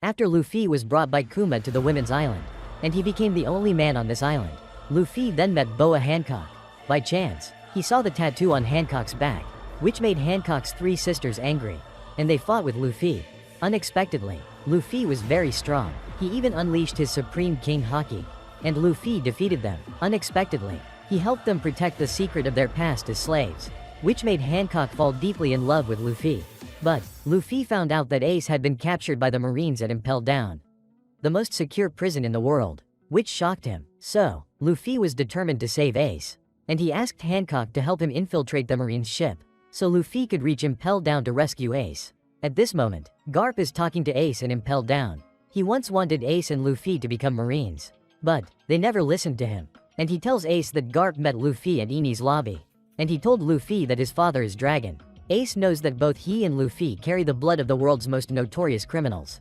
After Luffy was brought by Kuma to the women's island, and he became the only man on this island, Luffy then met Boa Hancock. By chance, he saw the tattoo on Hancock's back, which made Hancock's three sisters angry, and they fought with Luffy. Unexpectedly, Luffy was very strong. He even unleashed his Supreme King Haki, and Luffy defeated them. Unexpectedly, he helped them protect the secret of their past as slaves, which made Hancock fall deeply in love with Luffy. But Luffy found out that Ace had been captured by the Marines at Impel Down, the most secure prison in the world, which shocked him. So, Luffy was determined to save Ace, and he asked Hancock to help him infiltrate the Marines' ship, so Luffy could reach Impel Down to rescue Ace. At this moment, Garp is talking to Ace in Impel Down. He once wanted Ace and Luffy to become Marines, but they never listened to him, and he tells Ace that Garp met Luffy at Eni's lobby, and he told Luffy that his father is Dragon. Ace knows that both he and Luffy carry the blood of the world's most notorious criminals,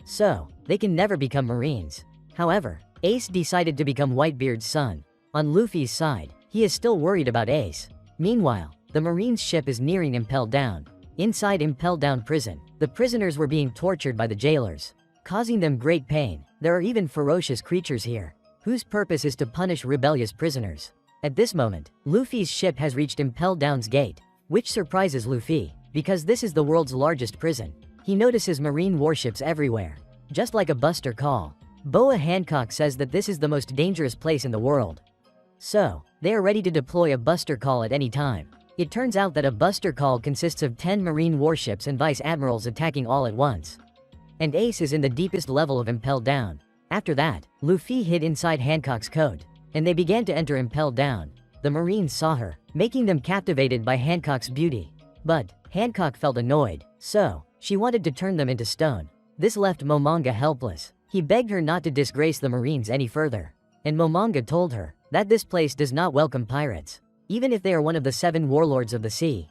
so they can never become Marines. However, Ace decided to become Whitebeard's son. On Luffy's side, he is still worried about Ace. Meanwhile, the Marines' ship is nearing Impel Down. Inside Impel Down prison, the prisoners were being tortured by the jailers, causing them great pain. There are even ferocious creatures here, whose purpose is to punish rebellious prisoners. At this moment, Luffy's ship has reached Impel Down's gate, which surprises Luffy, because this is the world's largest prison. He notices marine warships everywhere, just like a Buster Call. Boa Hancock says that this is the most dangerous place in the world, so they are ready to deploy a Buster Call at any time. It turns out that a Buster Call consists of 10 marine warships and vice admirals attacking all at once, and Ace is in the deepest level of Impel Down. After that, Luffy hid inside Hancock's coat, and they began to enter Impel Down. The Marines saw her, making them captivated by Hancock's beauty. But Hancock felt annoyed, so she wanted to turn them into stone. This left Momonga helpless. He begged her not to disgrace the Marines any further, and Momonga told her that this place does not welcome pirates, even if they are one of the 7 warlords of the sea.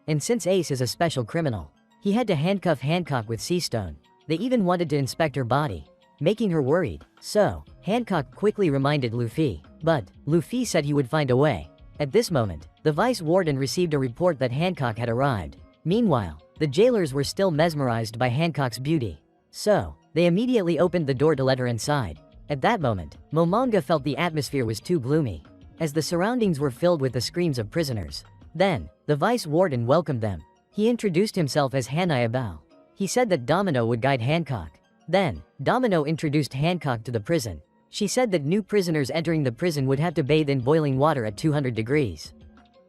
And since Ace is a special criminal, he had to handcuff Hancock with sea stone. They even wanted to inspect her body, making her worried. So Hancock quickly reminded Luffy, but Luffy said he would find a way. At this moment, the vice warden received a report that Hancock had arrived. Meanwhile, the jailers were still mesmerized by Hancock's beauty, so they immediately opened the door to let her inside. At that moment, Momonga felt the atmosphere was too gloomy, as the surroundings were filled with the screams of prisoners. Then, the vice warden welcomed them. He introduced himself as Hanayabao. He said that Domino would guide Hancock. Then, Domino introduced Hancock to the prison. She said that new prisoners entering the prison would have to bathe in boiling water at 200 degrees.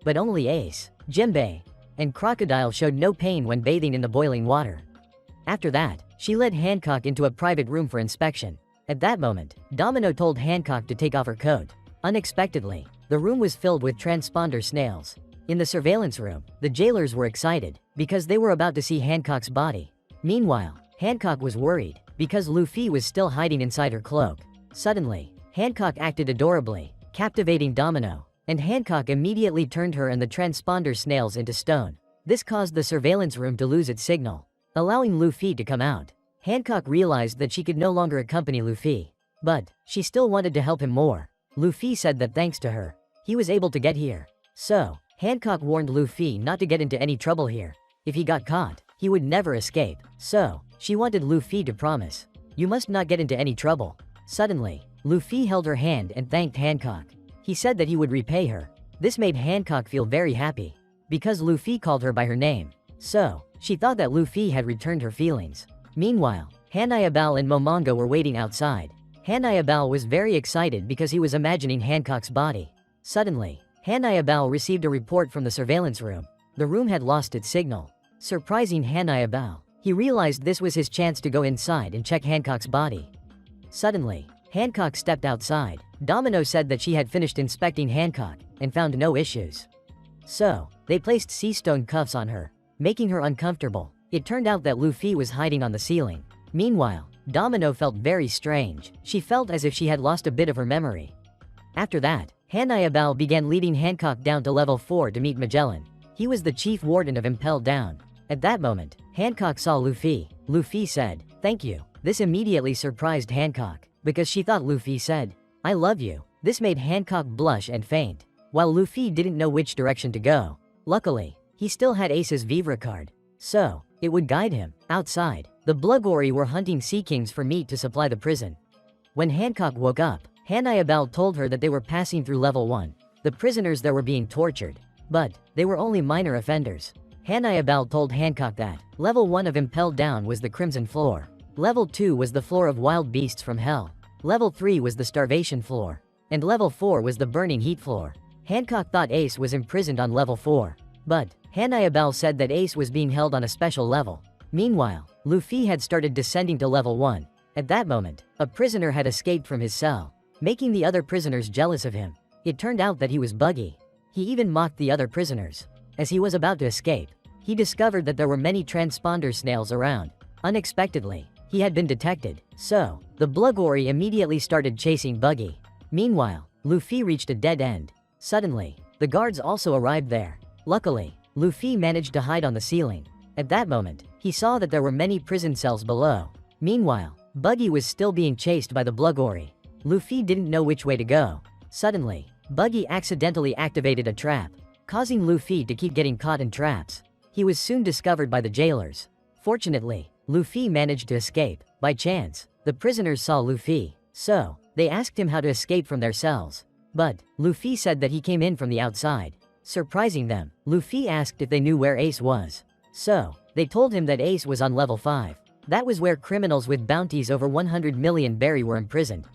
But only Ace, Jimbei, and Crocodile showed no pain when bathing in the boiling water. After that, she led Hancock into a private room for inspection. At that moment, Domino told Hancock to take off her coat. Unexpectedly, the room was filled with transponder snails. In the surveillance room, the jailers were excited, because they were about to see Hancock's body. Meanwhile, Hancock was worried, because Luffy was still hiding inside her cloak. Suddenly, Hancock acted adorably, captivating Domino, and Hancock immediately turned her and the transponder snails into stone. This caused the surveillance room to lose its signal, allowing Luffy to come out. Hancock realized that she could no longer accompany Luffy, but she still wanted to help him more. Luffy said that thanks to her, he was able to get here. So, Hancock warned Luffy not to get into any trouble here. If he got caught, he would never escape. So, she wanted Luffy to promise, "You must not get into any trouble." Suddenly, Luffy held her hand and thanked Hancock. He said that he would repay her. This made Hancock feel very happy, because Luffy called her by her name. So, she thought that Luffy had returned her feelings. Meanwhile, Hanayabao and Momonga were waiting outside. Hanayabao was very excited because he was imagining Hancock's body. Suddenly, Hanayabao received a report from the surveillance room. The room had lost its signal. Surprising Hanayabao, he realized this was his chance to go inside and check Hancock's body. Suddenly, Hancock stepped outside. Domino said that she had finished inspecting Hancock and found no issues. So, they placed sea stone cuffs on her, making her uncomfortable. It turned out that Luffy was hiding on the ceiling. Meanwhile, Domino felt very strange. She felt as if she had lost a bit of her memory. After that, Hanayabao began leading Hancock down to level 4 to meet Magellan. He was the chief warden of Impel Down. At that moment, Hancock saw Luffy. Luffy said, "Thank you." This immediately surprised Hancock, because she thought Luffy said, "I love you." This made Hancock blush and faint, while Luffy didn't know which direction to go. Luckily, he still had Ace's Vivre card, so it would guide him. Outside, The Blugori were hunting sea kings for meat to supply the prison. When Hancock woke up, Hannibal told her that they were passing through level 1. The prisoners there were being tortured. But they were only minor offenders. Hannibal told Hancock that level 1 of Impel Down was the Crimson Floor. Level 2 was the floor of wild beasts from hell. Level 3 was the starvation floor. And level 4 was the burning heat floor. Hancock thought Ace was imprisoned on level 4. But Hannibal said that Ace was being held on a special level. Meanwhile, Luffy had started descending to level 1. At that moment, a prisoner had escaped from his cell, making the other prisoners jealous of him. It turned out that he was Buggy. He even mocked the other prisoners. As he was about to escape, he discovered that there were many transponder snails around. Unexpectedly, he had been detected, so the Blugori immediately started chasing Buggy. Meanwhile, Luffy reached a dead end. Suddenly, the guards also arrived there. Luckily, Luffy managed to hide on the ceiling. At that moment, he saw that there were many prison cells below. Meanwhile, Buggy was still being chased by the Blugori. Luffy didn't know which way to go. Suddenly, Buggy accidentally activated a trap, causing Luffy to keep getting caught in traps. He was soon discovered by the jailers. Fortunately, Luffy managed to escape. By chance, the prisoners saw Luffy, so they asked him how to escape from their cells. But Luffy said that he came in from the outside. Surprising them, Luffy asked if they knew where Ace was. So, they told him that Ace was on level 5. That was where criminals with bounties over 100 million berry were imprisoned.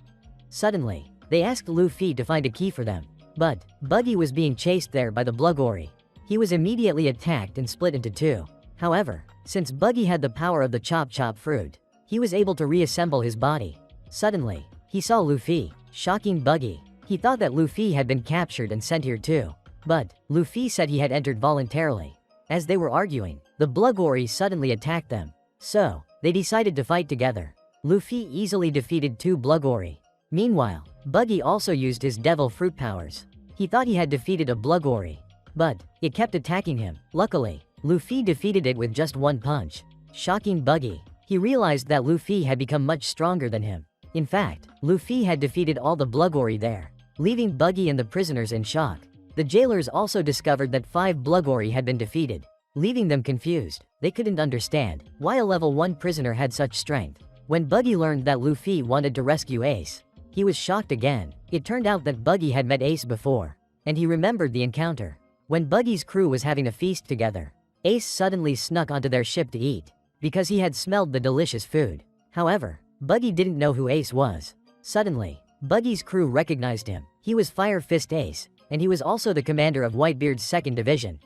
Suddenly, they asked Luffy to find a key for them. But Buggy was being chased there by the Blugori. He was immediately attacked and split into 2. However, since Buggy had the power of the chop chop fruit, he was able to reassemble his body. Suddenly, he saw Luffy, shocking Buggy. He thought that Luffy had been captured and sent here too. But Luffy said he had entered voluntarily. As they were arguing, the Blugori suddenly attacked them. So, they decided to fight together. Luffy easily defeated 2 Blugori. Meanwhile, Buggy also used his devil fruit powers. He thought he had defeated a Blugori, but it kept attacking him. Luckily, Luffy defeated it with just 1 punch. Shocking Buggy, he realized that Luffy had become much stronger than him. In fact, Luffy had defeated all the Blugori there, leaving Buggy and the prisoners in shock. The jailers also discovered that 5 Blugori had been defeated, leaving them confused. They couldn't understand why a level 1 prisoner had such strength. When Buggy learned that Luffy wanted to rescue Ace, he was shocked again. It turned out that Buggy had met Ace before, and he remembered the encounter. When Buggy's crew was having a feast together, Ace suddenly snuck onto their ship to eat, because he had smelled the delicious food. However, Buggy didn't know who Ace was. Suddenly, Buggy's crew recognized him. He was Fire Fist Ace, and he was also the commander of Whitebeard's 2nd Division.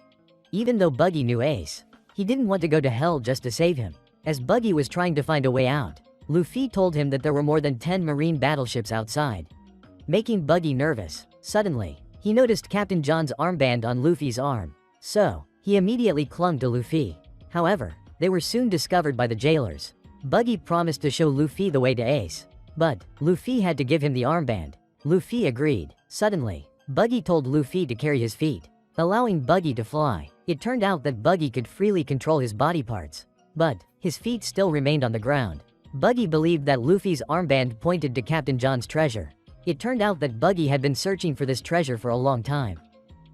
Even though Buggy knew Ace, he didn't want to go to hell just to save him. As Buggy was trying to find a way out, Luffy told him that there were more than 10 marine battleships outside, making Buggy nervous. Suddenly, he noticed Captain John's armband on Luffy's arm, so he immediately clung to Luffy. However, they were soon discovered by the jailers. Buggy promised to show Luffy the way to Ace, but Luffy had to give him the armband. Luffy agreed. Suddenly, Buggy told Luffy to carry his feet, allowing Buggy to fly. It turned out that Buggy could freely control his body parts, but his feet still remained on the ground. Buggy believed that Luffy's armband pointed to Captain John's treasure. It turned out that Buggy had been searching for this treasure for a long time.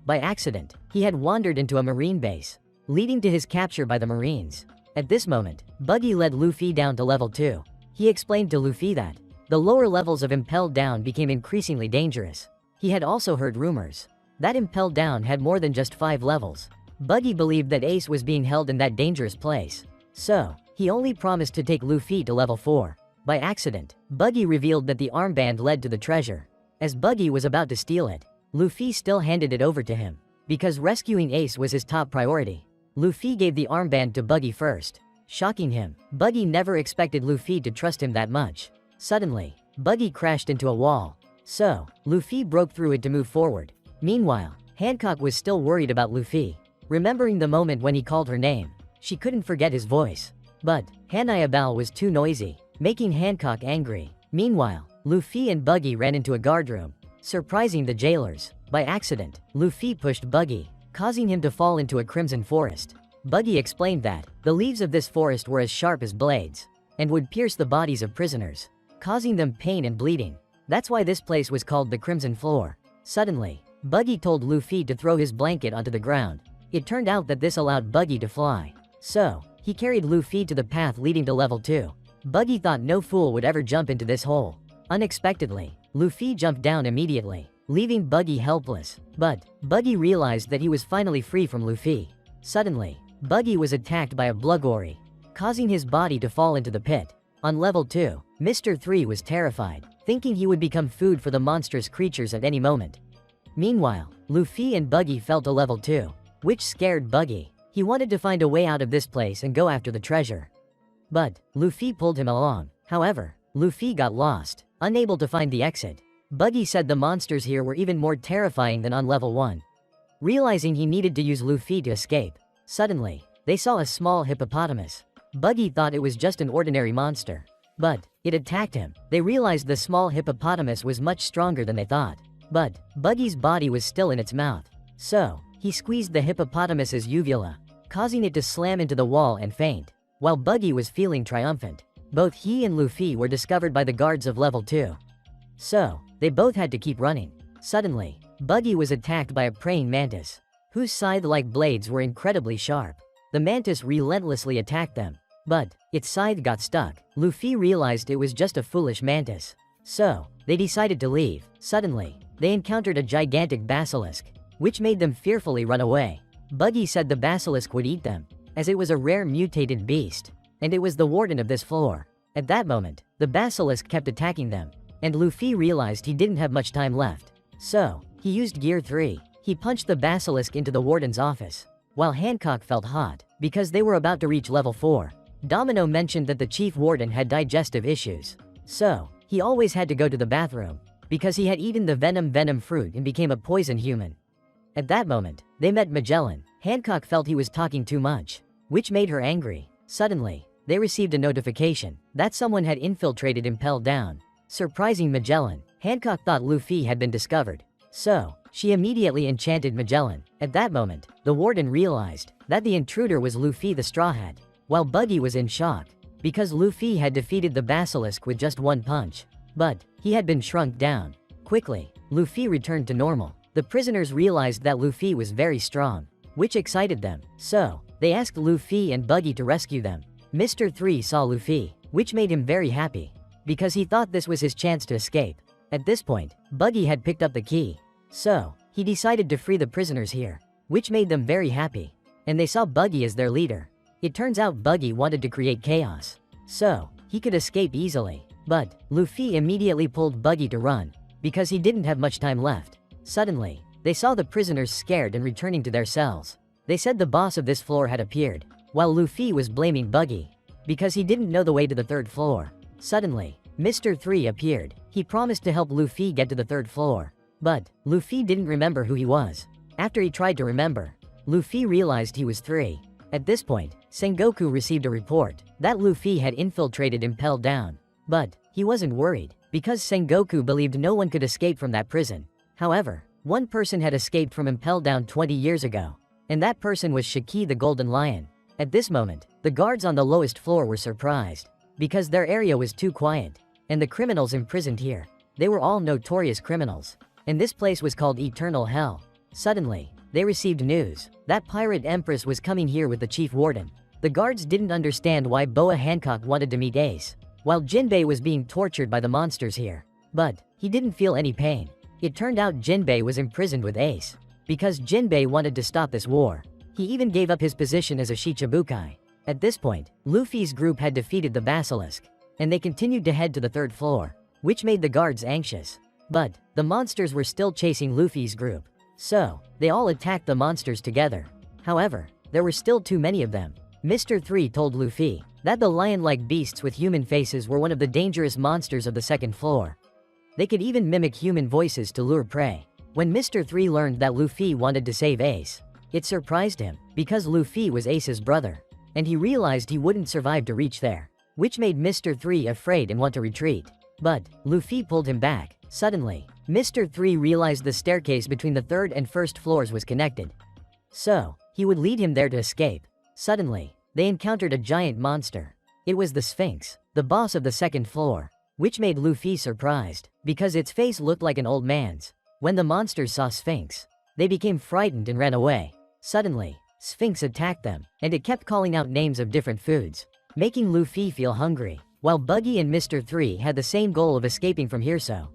By accident, he had wandered into a marine base, leading to his capture by the Marines. At this moment, Buggy led Luffy down to level 2. He explained to Luffy that the lower levels of Impel Down became increasingly dangerous. He had also heard rumors that Impel Down had more than just 5 levels. Buggy believed that Ace was being held in that dangerous place, so he only promised to take Luffy to level 4. By accident, Buggy revealed that the armband led to the treasure. As Buggy was about to steal it, Luffy still handed it over to him, because rescuing Ace was his top priority. Luffy gave the armband to Buggy first, shocking him. Buggy never expected Luffy to trust him that much. Suddenly, Buggy crashed into a wall, so Luffy broke through it to move forward. Meanwhile, Hancock was still worried about Luffy. Remembering the moment when he called her name, she couldn't forget his voice. But Hannibal was too noisy, making Hancock angry. Meanwhile, Luffy and Buggy ran into a guard room, surprising the jailers. By accident, Luffy pushed Buggy, causing him to fall into a crimson forest. Buggy explained that the leaves of this forest were as sharp as blades, and would pierce the bodies of prisoners, causing them pain and bleeding. That's why this place was called the Crimson Floor. Suddenly, Buggy told Luffy to throw his blanket onto the ground. It turned out that this allowed Buggy to fly, so He carried Luffy to the path leading to level 2. Buggy thought no fool would ever jump into this hole. Unexpectedly, Luffy jumped down immediately, leaving Buggy helpless. But Buggy realized that he was finally free from Luffy. Suddenly, Buggy was attacked by a Bluggory, causing his body to fall into the pit. On level 2, Mr. 3 was terrified, thinking he would become food for the monstrous creatures at any moment. Meanwhile, Luffy and Buggy fell to level 2, which scared Buggy. He wanted to find a way out of this place and go after the treasure. But Luffy pulled him along. However, Luffy got lost, unable to find the exit. Buggy said the monsters here were even more terrifying than on level 1. Realizing he needed to use Luffy to escape, suddenly, they saw a small hippopotamus. Buggy thought it was just an ordinary monster, but it attacked him. They realized the small hippopotamus was much stronger than they thought. But Buggy's body was still in its mouth, so he squeezed the hippopotamus's uvula, causing it to slam into the wall and faint. While Buggy was feeling triumphant, both he and Luffy were discovered by the guards of level 2. So, they both had to keep running. Suddenly, Buggy was attacked by a praying mantis, whose scythe-like blades were incredibly sharp. The mantis relentlessly attacked them, but its scythe got stuck. Luffy realized it was just a foolish mantis, so they decided to leave. Suddenly, they encountered a gigantic basilisk, which made them fearfully run away. Buggy said the basilisk would eat them, as it was a rare mutated beast, and it was the warden of this floor. At that moment, the basilisk kept attacking them, and Luffy realized he didn't have much time left. So, he used Gear 3. He punched the basilisk into the warden's office, while Hancock felt hot, because they were about to reach level 4. Domino mentioned that the chief warden had digestive issues, so he always had to go to the bathroom, because he had eaten the venom fruit and became a poison human. At that moment, they met Magellan. Hancock felt he was talking too much, which made her angry. Suddenly, they received a notification that someone had infiltrated Impel Down. Surprising Magellan, Hancock thought Luffy had been discovered, so she immediately enchanted Magellan. At that moment, the warden realized that the intruder was Luffy the Straw Hat, while Buggy was in shock, because Luffy had defeated the basilisk with just one punch, but he had been shrunk down. Quickly, Luffy returned to normal. The prisoners realized that Luffy was very strong, which excited them, so they asked Luffy and Buggy to rescue them. Mr. 3 saw Luffy, which made him very happy, because he thought this was his chance to escape. At this point, Buggy had picked up the key, so he decided to free the prisoners here, which made them very happy, and they saw Buggy as their leader. It turns out Buggy wanted to create chaos, so he could escape easily, but Luffy immediately pulled Buggy to run, because he didn't have much time left. Suddenly, they saw the prisoners scared and returning to their cells. They said the boss of this floor had appeared, while Luffy was blaming Buggy, because he didn't know the way to the 3rd floor. Suddenly, Mr. 3 appeared. He promised to help Luffy get to the 3rd floor, but Luffy didn't remember who he was. After he tried to remember, Luffy realized he was 3. At this point, Sengoku received a report that Luffy had infiltrated Impel Down, but he wasn't worried, because Sengoku believed no one could escape from that prison. However, one person had escaped from Impel Down 20 years ago, and that person was Shiki the Golden Lion. At this moment, the guards on the lowest floor were surprised, because their area was too quiet, and the criminals imprisoned here, they were all notorious criminals, and this place was called Eternal Hell. Suddenly, they received news that Pirate Empress was coming here with the chief warden. The guards didn't understand why Boa Hancock wanted to meet Ace, while Jinbei was being tortured by the monsters here, but he didn't feel any pain. It turned out Jinbei was imprisoned with Ace, because Jinbei wanted to stop this war. He even gave up his position as a Shichibukai. At this point, Luffy's group had defeated the basilisk, and they continued to head to the 3rd floor, which made the guards anxious. But the monsters were still chasing Luffy's group, so they all attacked the monsters together. However, there were still too many of them. Mr. 3 told Luffy that the lion-like beasts with human faces were one of the dangerous monsters of the 2nd floor. They could even mimic human voices to lure prey. When Mr. 3 learned that Luffy wanted to save Ace, it surprised him, because Luffy was Ace's brother, and he realized he wouldn't survive to reach there, which made Mr. 3 afraid and want to retreat. But Luffy pulled him back. Suddenly, Mr. 3 realized the staircase between the 3rd and 1st floors was connected, so he would lead him there to escape. Suddenly, they encountered a giant monster. It was the Sphinx, the boss of the 2nd floor, which made Luffy surprised, because its face looked like an old man's. When the monsters saw Sphinx, they became frightened and ran away. Suddenly, Sphinx attacked them, and it kept calling out names of different foods, making Luffy feel hungry, while Buggy and Mr. 3 had the same goal of escaping from here, so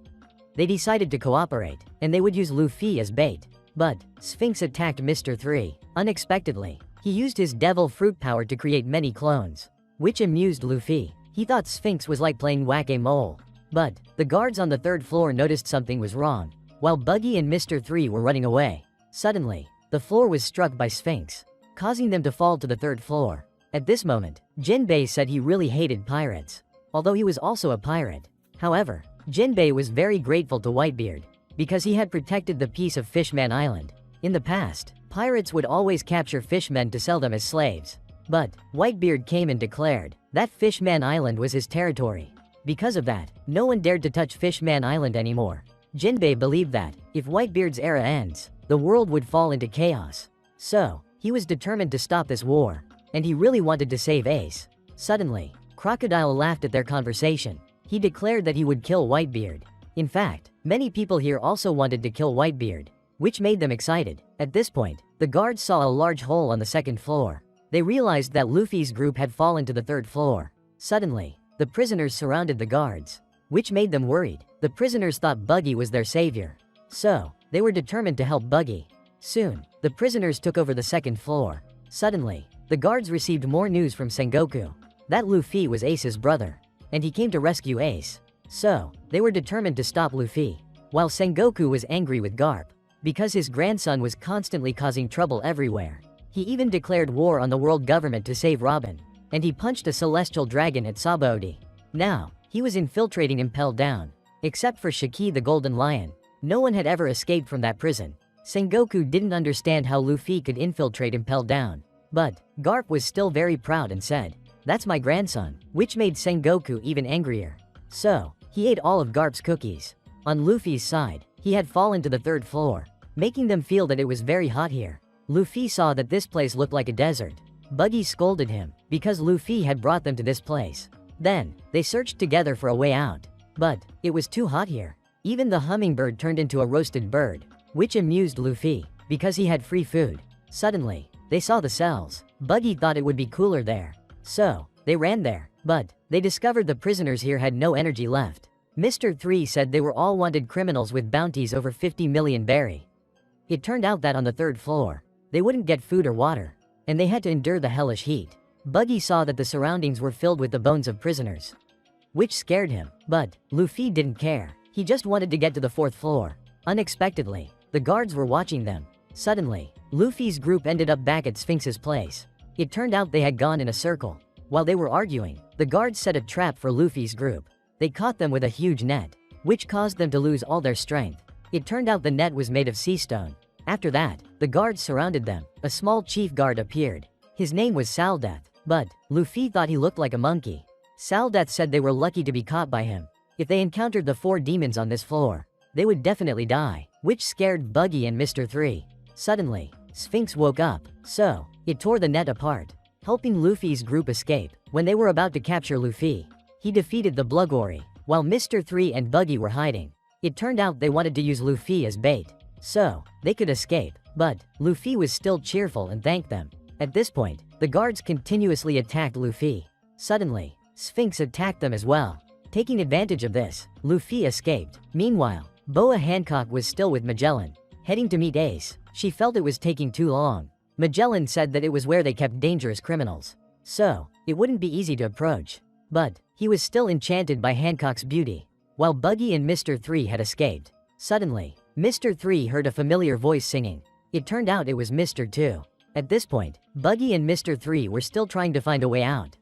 they decided to cooperate, and they would use Luffy as bait. But Sphinx attacked Mr. 3 unexpectedly. He used his devil fruit power to create many clones, which amused Luffy. He thought Sphinx was like playing whack-a-mole. But the guards on the third floor noticed something was wrong, while Buggy and Mr. 3 were running away. Suddenly, the floor was struck by Sphinx, causing them to fall to the third floor. At this moment, Jinbei said he really hated pirates, although he was also a pirate. However, Jinbei was very grateful to Whitebeard, because he had protected the peace of Fishman Island. In the past, pirates would always capture fishmen to sell them as slaves. But Whitebeard came and declared that Fishman Island was his territory. Because of that, no one dared to touch Fishman Island anymore. Jinbei believed that, if Whitebeard's era ends, the world would fall into chaos. So, he was determined to stop this war, and he really wanted to save Ace. Suddenly, Crocodile laughed at their conversation. He declared that he would kill Whitebeard. In fact, many people here also wanted to kill Whitebeard, which made them excited. At this point, the guards saw a large hole on the second floor. They realized that Luffy's group had fallen to the third floor. Suddenly, the prisoners surrounded the guards, which made them worried. The prisoners thought Buggy was their savior, so they were determined to help Buggy. Soon, the prisoners took over the second floor. Suddenly, the guards received more news from Sengoku that Luffy was Ace's brother, and he came to rescue Ace. So, they were determined to stop Luffy, while Sengoku was angry with Garp, because his grandson was constantly causing trouble everywhere. He even declared war on the world government to save Robin, and he punched a celestial dragon at Sabaody. Now, he was infiltrating Impel Down. Except for Shiki the Golden Lion, no one had ever escaped from that prison. Sengoku didn't understand how Luffy could infiltrate Impel Down. But Garp was still very proud and said, "That's my grandson," which made Sengoku even angrier. So, he ate all of Garp's cookies. On Luffy's side, he had fallen to the third floor, making them feel that it was very hot here. Luffy saw that this place looked like a desert. Buggy scolded him, because Luffy had brought them to this place. Then, they searched together for a way out. But, it was too hot here. Even the hummingbird turned into a roasted bird, which amused Luffy, because he had free food. Suddenly, they saw the cells. Buggy thought it would be cooler there. So, they ran there. But, they discovered the prisoners here had no energy left. Mr. 3 said they were all wanted criminals with bounties over 50 million berry. It turned out that on the third floor, they wouldn't get food or water, and they had to endure the hellish heat. Buggy saw that the surroundings were filled with the bones of prisoners, which scared him. But Luffy didn't care. He just wanted to get to the fourth floor. Unexpectedly, the guards were watching them. Suddenly, Luffy's group ended up back at Sphinx's place. It turned out they had gone in a circle. While they were arguing, the guards set a trap for Luffy's group. They caught them with a huge net, which caused them to lose all their strength. It turned out the net was made of sea stone. After that, the guards surrounded them. A small chief guard appeared. His name was Saldeath, but Luffy thought he looked like a monkey. Saldeath said they were lucky to be caught by him. If they encountered the 4 demons on this floor, they would definitely die, which scared Buggy and Mr. 3. Suddenly, Sphinx woke up, so it tore the net apart, helping Luffy's group escape. When they were about to capture Luffy, he defeated the Bluggory, while Mr. 3 and Buggy were hiding. It turned out they wanted to use Luffy as bait, so they could escape. But Luffy was still cheerful and thanked them. At this point, the guards continuously attacked Luffy. Suddenly, Sphinx attacked them as well. Taking advantage of this, Luffy escaped. Meanwhile, Boa Hancock was still with Magellan, heading to meet Ace. She felt it was taking too long. Magellan said that it was where they kept dangerous criminals, so it wouldn't be easy to approach. But he was still enchanted by Hancock's beauty. While Buggy and Mr. 3 had escaped, suddenly, Mr. 3 heard a familiar voice singing. It turned out it was Mr. 2. At this point, Buggy and Mr. 3 were still trying to find a way out.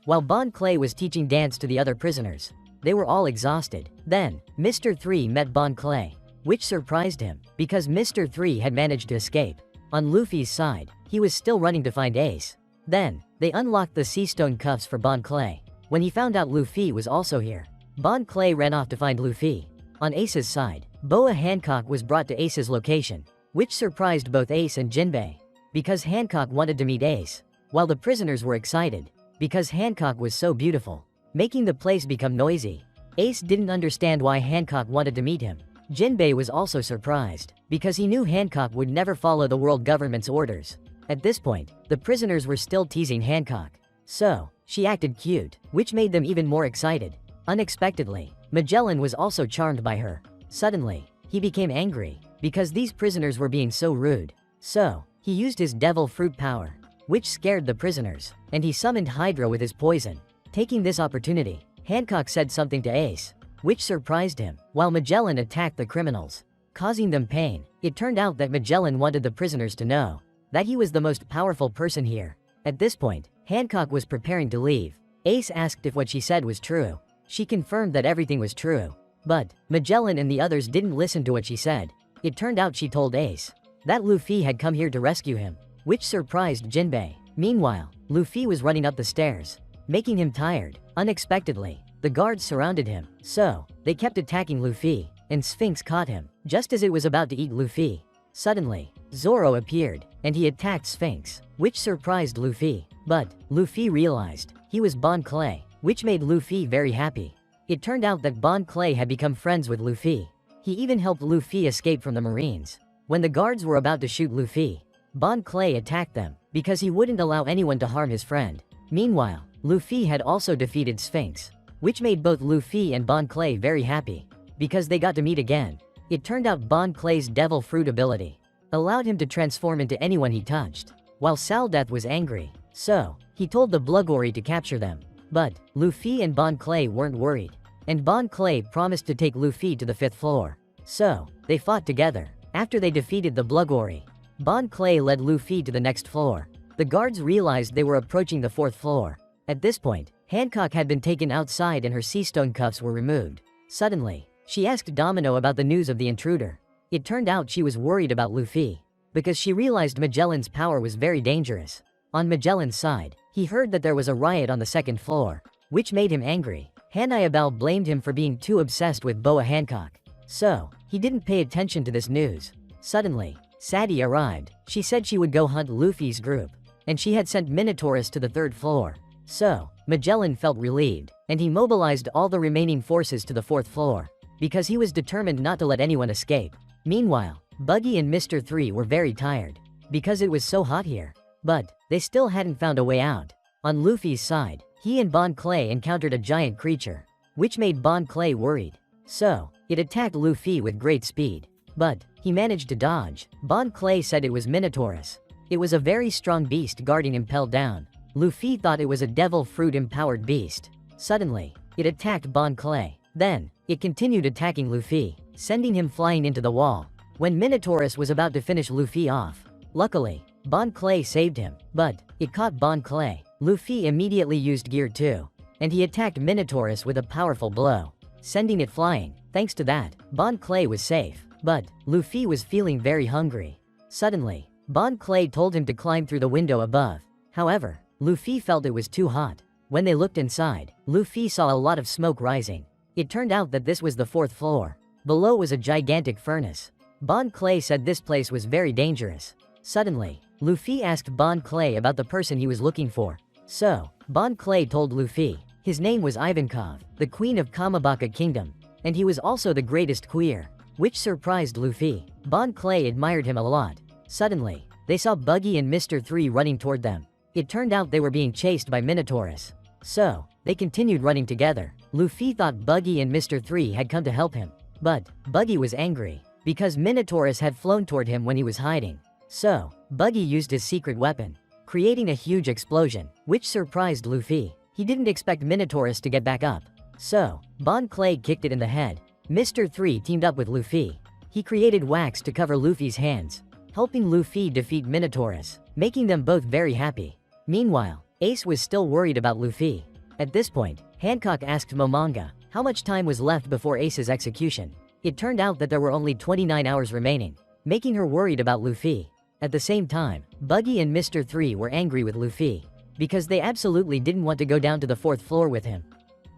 While Bon Clay was teaching dance to the other prisoners, they were all exhausted. Then, Mr. 3 met Bon Clay, which surprised him, because Mr. 3 had managed to escape. On Luffy's side, he was still running to find Ace. Then, they unlocked the sea stone cuffs for Bon Clay. When he found out Luffy was also here, Bon Clay ran off to find Luffy. On Ace's side, Boa Hancock was brought to Ace's location, which surprised both Ace and Jinbei, because Hancock wanted to meet Ace, while the prisoners were excited, because Hancock was so beautiful, making the place become noisy. Ace didn't understand why Hancock wanted to meet him. Jinbei was also surprised, because he knew Hancock would never follow the world government's orders. At this point, the prisoners were still teasing Hancock. So, she acted cute, which made them even more excited. Unexpectedly, Magellan was also charmed by her. Suddenly, he became angry, because these prisoners were being so rude. So, he used his devil fruit power, which scared the prisoners, and he summoned Hydra with his poison. Taking this opportunity, Hancock said something to Ace, which surprised him, while Magellan attacked the criminals, causing them pain. It turned out that Magellan wanted the prisoners to know that he was the most powerful person here. At this point, Hancock was preparing to leave. Ace asked if what she said was true. She confirmed that everything was true. But Magellan and the others didn't listen to what she said. It turned out she told Ace that Luffy had come here to rescue him, which surprised Jinbei. Meanwhile, Luffy was running up the stairs, making him tired. Unexpectedly, the guards surrounded him, so they kept attacking Luffy, and Sphinx caught him just as it was about to eat Luffy. Suddenly, Zoro appeared, and he attacked Sphinx, which surprised Luffy. But Luffy realized he was Bon Clay, which made Luffy very happy. It turned out that Bon Clay had become friends with Luffy. He even helped Luffy escape from the Marines. When the guards were about to shoot Luffy, Bon Clay attacked them, because he wouldn't allow anyone to harm his friend. Meanwhile, Luffy had also defeated Sphinx, which made both Luffy and Bon Clay very happy, because they got to meet again. It turned out Bon Clay's devil fruit ability allowed him to transform into anyone he touched, while Saldeth was angry, so he told the Blugori to capture them. But Luffy and Bon Clay weren't worried, and Bon Clay promised to take Luffy to the 5th floor. So, they fought together. After they defeated the Blugori, Bon Clay led Luffy to the next floor. The guards realized they were approaching the 4th floor. At this point, Hancock had been taken outside and her sea stone cuffs were removed. Suddenly, she asked Domino about the news of the intruder. It turned out she was worried about Luffy, because she realized Magellan's power was very dangerous. On Magellan's side, he heard that there was a riot on the 2nd floor, which made him angry. Hannibal blamed him for being too obsessed with Boa Hancock, so he didn't pay attention to this news. Suddenly, Sadie arrived. She said she would go hunt Luffy's group, and she had sent Minotaurus to the 3rd floor. So, Magellan felt relieved, and he mobilized all the remaining forces to the 4th floor, because he was determined not to let anyone escape. Meanwhile, Buggy and Mr. 3 were very tired, because it was so hot here. But they still hadn't found a way out. On Luffy's side, he and Bon Clay encountered a giant creature, which made Bon Clay worried. So, it attacked Luffy with great speed. But he managed to dodge. Bon Clay said it was Minotaurus. It was a very strong beast guarding Impel Down. Luffy thought it was a devil fruit-empowered beast. Suddenly, it attacked Bon Clay. Then, it continued attacking Luffy, sending him flying into the wall. When Minotaurus was about to finish Luffy off, luckily, Bon Clay saved him, but it caught Bon Clay. Luffy immediately used Gear 2, and he attacked Minotaurus with a powerful blow, sending it flying. Thanks to that, Bon Clay was safe. But Luffy was feeling very hungry. Suddenly, Bon Clay told him to climb through the window above. However, Luffy felt it was too hot. When they looked inside, Luffy saw a lot of smoke rising. It turned out that this was the 4th floor. Below was a gigantic furnace. Bon Clay said this place was very dangerous. Suddenly, Luffy asked Bon Clay about the person he was looking for. So, Bon Clay told Luffy his name was Ivankov, the queen of Kamabaka Kingdom, and he was also the greatest queer, which surprised Luffy. Bon Clay admired him a lot. Suddenly, they saw Buggy and Mr. 3 running toward them. It turned out they were being chased by Minotaurus. So, they continued running together. Luffy thought Buggy and Mr. 3 had come to help him. But Buggy was angry, because Minotaurus had flown toward him when he was hiding. So, Buggy used his secret weapon, creating a huge explosion, which surprised Luffy. He didn't expect Minotaurus to get back up. So, Bon Clay kicked it in the head. Mr. 3 teamed up with Luffy. He created wax to cover Luffy's hands, helping Luffy defeat Minotaurus, making them both very happy. Meanwhile, Ace was still worried about Luffy. At this point, Hancock asked Momonga how much time was left before Ace's execution. It turned out that there were only 29 hours remaining, making her worried about Luffy. At the same time, Buggy and Mr. 3 were angry with Luffy, because they absolutely didn't want to go down to the 4th floor with him.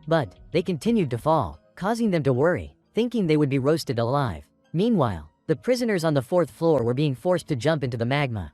But they continued to fall, causing them to worry, thinking they would be roasted alive. Meanwhile, the prisoners on the 4th floor were being forced to jump into the magma.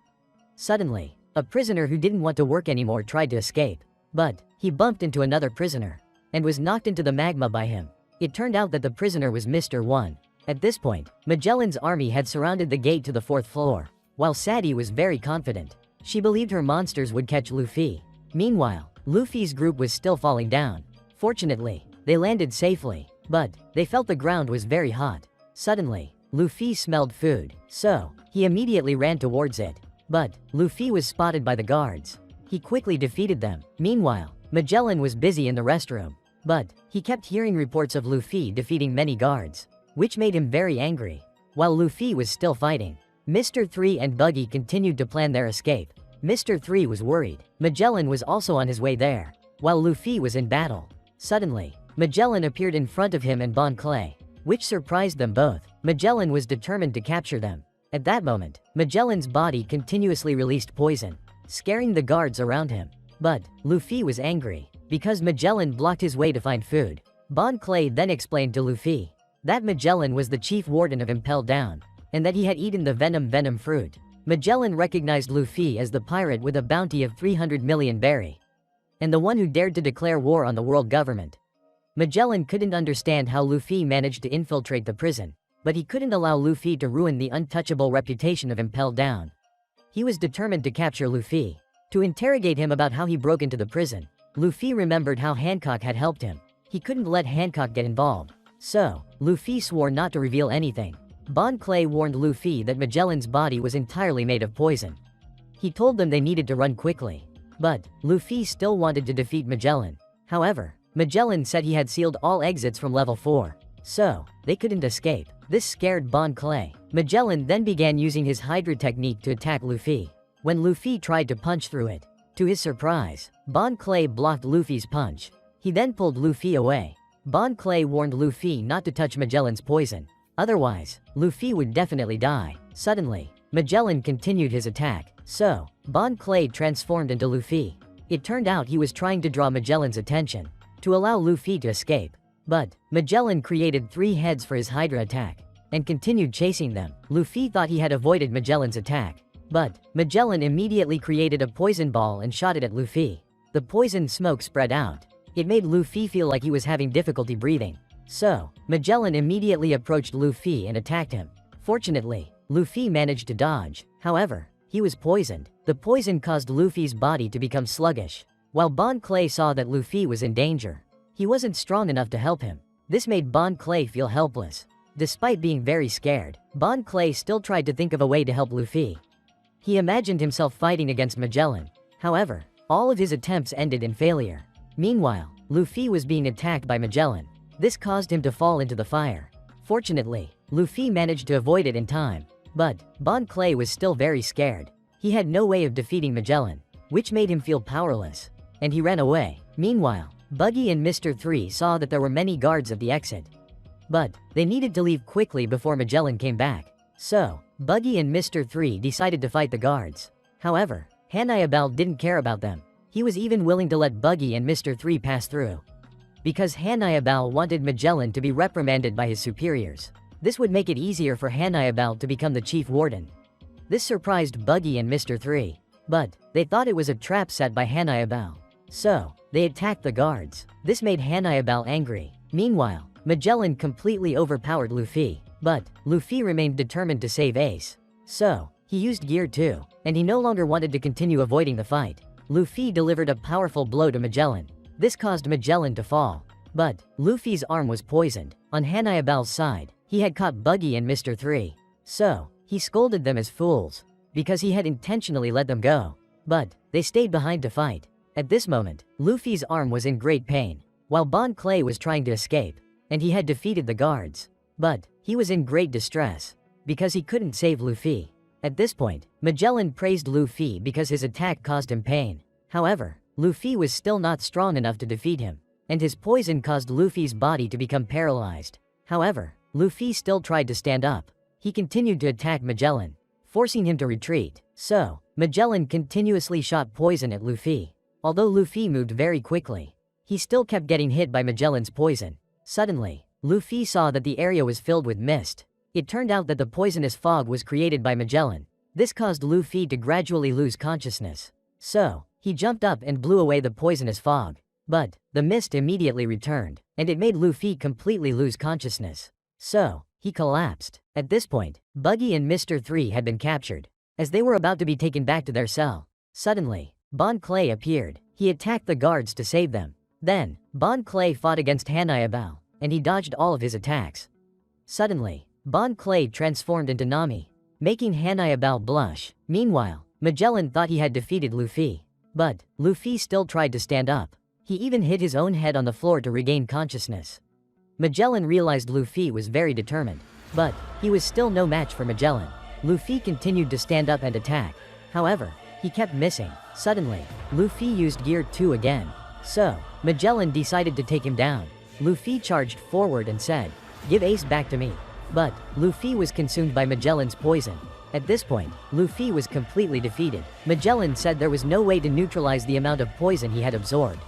Suddenly, a prisoner who didn't want to work anymore tried to escape, but he bumped into another prisoner and was knocked into the magma by him. It turned out that the prisoner was Mr. 1. At this point, Magellan's army had surrounded the gate to the 4th floor. While Sadie was very confident, She believed her monsters would catch Luffy. Meanwhile, Luffy's group was still falling down. Fortunately, they landed safely, but they felt the ground was very hot. Suddenly, Luffy smelled food, so he immediately ran towards it. But Luffy was spotted by the guards. He quickly defeated them. Meanwhile, Magellan was busy in the restroom, but he kept hearing reports of Luffy defeating many guards, which made him very angry. While Luffy was still fighting, Mr. 3 and Buggy continued to plan their escape. Mr. 3 was worried. Magellan was also on his way there, while Luffy was in battle. Suddenly, Magellan appeared in front of him and Bon Clay, which surprised them both. Magellan was determined to capture them. At that moment, Magellan's body continuously released poison, scaring the guards around him. But Luffy was angry, because Magellan blocked his way to find food. Bon Clay then explained to Luffy that Magellan was the chief warden of Impel Down, and that he had eaten the venom fruit. Magellan recognized Luffy as the pirate with a bounty of 300 million berry, and the one who dared to declare war on the world government. Magellan couldn't understand how Luffy managed to infiltrate the prison, but he couldn't allow Luffy to ruin the untouchable reputation of Impel Down. He was determined to capture Luffy, to interrogate him about how he broke into the prison. Luffy remembered how Hancock had helped him. He couldn't let Hancock get involved, so Luffy swore not to reveal anything. Bon Clay warned Luffy that Magellan's body was entirely made of poison. He told them they needed to run quickly, but Luffy still wanted to defeat Magellan. However, Magellan said he had sealed all exits from level 4, so they couldn't escape. This scared Bon Clay. Magellan then began using his Hydra technique to attack Luffy. When Luffy tried to punch through it, to his surprise, Bon Clay blocked Luffy's punch. He then pulled Luffy away. Bon Clay warned Luffy not to touch Magellan's poison, otherwise, Luffy would definitely die. Suddenly, Magellan continued his attack, so Bon Clay transformed into Luffy. It turned out he was trying to draw Magellan's attention, to allow Luffy to escape. But Magellan created 3 heads for his Hydra attack, and continued chasing them. Luffy thought he had avoided Magellan's attack, but Magellan immediately created a poison ball and shot it at Luffy. The poison smoke spread out. It made Luffy feel like he was having difficulty breathing. So, Magellan immediately approached Luffy and attacked him. Fortunately, Luffy managed to dodge. However, he was poisoned. The poison caused Luffy's body to become sluggish. While Bon Clay saw that Luffy was in danger, he wasn't strong enough to help him. This made Bon Clay feel helpless. Despite being very scared, Bon Clay still tried to think of a way to help Luffy. He imagined himself fighting against Magellan. However, all of his attempts ended in failure. Meanwhile, Luffy was being attacked by Magellan. This caused him to fall into the fire. Fortunately, Luffy managed to avoid it in time. But Bon Clay was still very scared. He had no way of defeating Magellan, which made him feel powerless, and he ran away. Meanwhile, Buggy and Mr. 3 saw that there were many guards at the exit, but they needed to leave quickly before Magellan came back. So, Buggy and Mr. 3 decided to fight the guards. However, Hancock didn't care about them. He was even willing to let Buggy and Mr. 3 pass through, because Hancock wanted Magellan to be reprimanded by his superiors. This would make it easier for Hancock to become the chief warden. This surprised Buggy and Mr. 3, but they thought it was a trap set by Hancock. So, they attacked the guards. This made Hancock angry. Meanwhile, Magellan completely overpowered Luffy, but Luffy remained determined to save Ace. So, he used Gear 2, and he no longer wanted to continue avoiding the fight. Luffy delivered a powerful blow to Magellan. This caused Magellan to fall. But Luffy's arm was poisoned. On Hancock's side, he had caught Buggy and Mr. 3. So, he scolded them as fools, because he had intentionally let them go. But they stayed behind to fight. At this moment, Luffy's arm was in great pain, while Bon Clay was trying to escape, and he had defeated the guards. But he was in great distress, because he couldn't save Luffy. At this point, Magellan praised Luffy because his attack caused him pain. However, Luffy was still not strong enough to defeat him, and his poison caused Luffy's body to become paralyzed. However, Luffy still tried to stand up. He continued to attack Magellan, forcing him to retreat. So, Magellan continuously shot poison at Luffy. Although Luffy moved very quickly, he still kept getting hit by Magellan's poison. Suddenly, Luffy saw that the area was filled with mist. It turned out that the poisonous fog was created by Magellan. This caused Luffy to gradually lose consciousness. So, he jumped up and blew away the poisonous fog. But the mist immediately returned, and it made Luffy completely lose consciousness. So, he collapsed. At this point, Buggy and Mr. 3 had been captured. As they were about to be taken back to their cell, Suddenly, Bon Clay appeared. He attacked the guards to save them. Then, Bon Clay fought against Hanayabao, and he dodged all of his attacks. Suddenly, Bon Clay transformed into Nami, making Hanayabao blush. Meanwhile, Magellan thought he had defeated Luffy. But, Luffy still tried to stand up. He even hit his own head on the floor to regain consciousness. Magellan realized Luffy was very determined. But, he was still no match for Magellan. Luffy continued to stand up and attack. However, he kept missing. Suddenly, Luffy used Gear 2 again. So, Magellan decided to take him down. Luffy charged forward and said, "Give Ace back to me." But, Luffy was consumed by Magellan's poison. At this point, Luffy was completely defeated. Magellan said there was no way to neutralize the amount of poison he had absorbed,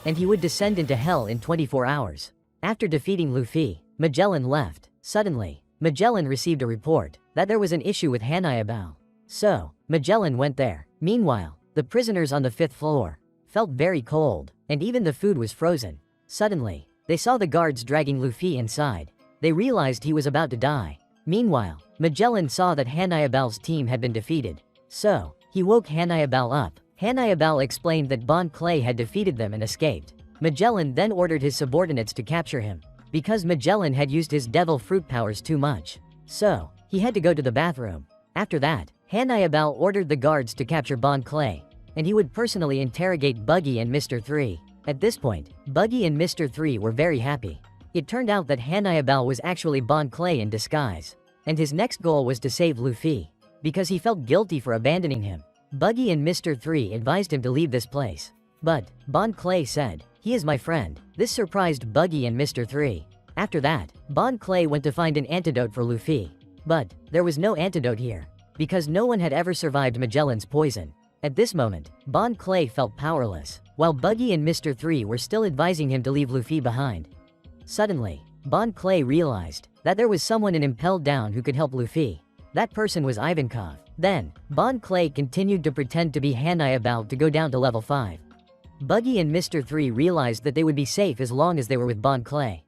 and he would descend into hell in 24 hours. After defeating Luffy, Magellan left. Suddenly, Magellan received a report that there was an issue with Hanayabao. So, Magellan went there. Meanwhile, the prisoners on the 5th floor felt very cold, and even the food was frozen. Suddenly, they saw the guards dragging Luffy inside. They realized he was about to die. Meanwhile, Magellan saw that Hanayabao's team had been defeated. So, he woke Hanayabao up. Hanayabao explained that Bon Clay had defeated them and escaped. Magellan then ordered his subordinates to capture him, because Magellan had used his devil fruit powers too much. So, he had to go to the bathroom. After that, Hanayabao ordered the guards to capture Bon Clay, and he would personally interrogate Buggy and Mr. 3. At this point, Buggy and Mr. 3 were very happy. It turned out that Hanayabao was actually Bon Clay in disguise, and his next goal was to save Luffy, because he felt guilty for abandoning him. Buggy and Mr. 3 advised him to leave this place. But, Bon Clay said, "He is my friend." This surprised Buggy and Mr. 3. After that, Bon Clay went to find an antidote for Luffy. But, there was no antidote here, because no one had ever survived Magellan's poison. At this moment, Bon Clay felt powerless, while Buggy and Mr. 3 were still advising him to leave Luffy behind. Suddenly, Bon Clay realized that there was someone in Impel Down who could help Luffy. That person was Ivankov. Then, Bon Clay continued to pretend to be Hanayabao to go down to level 5. Buggy and Mr. 3 realized that they would be safe as long as they were with Bon Clay.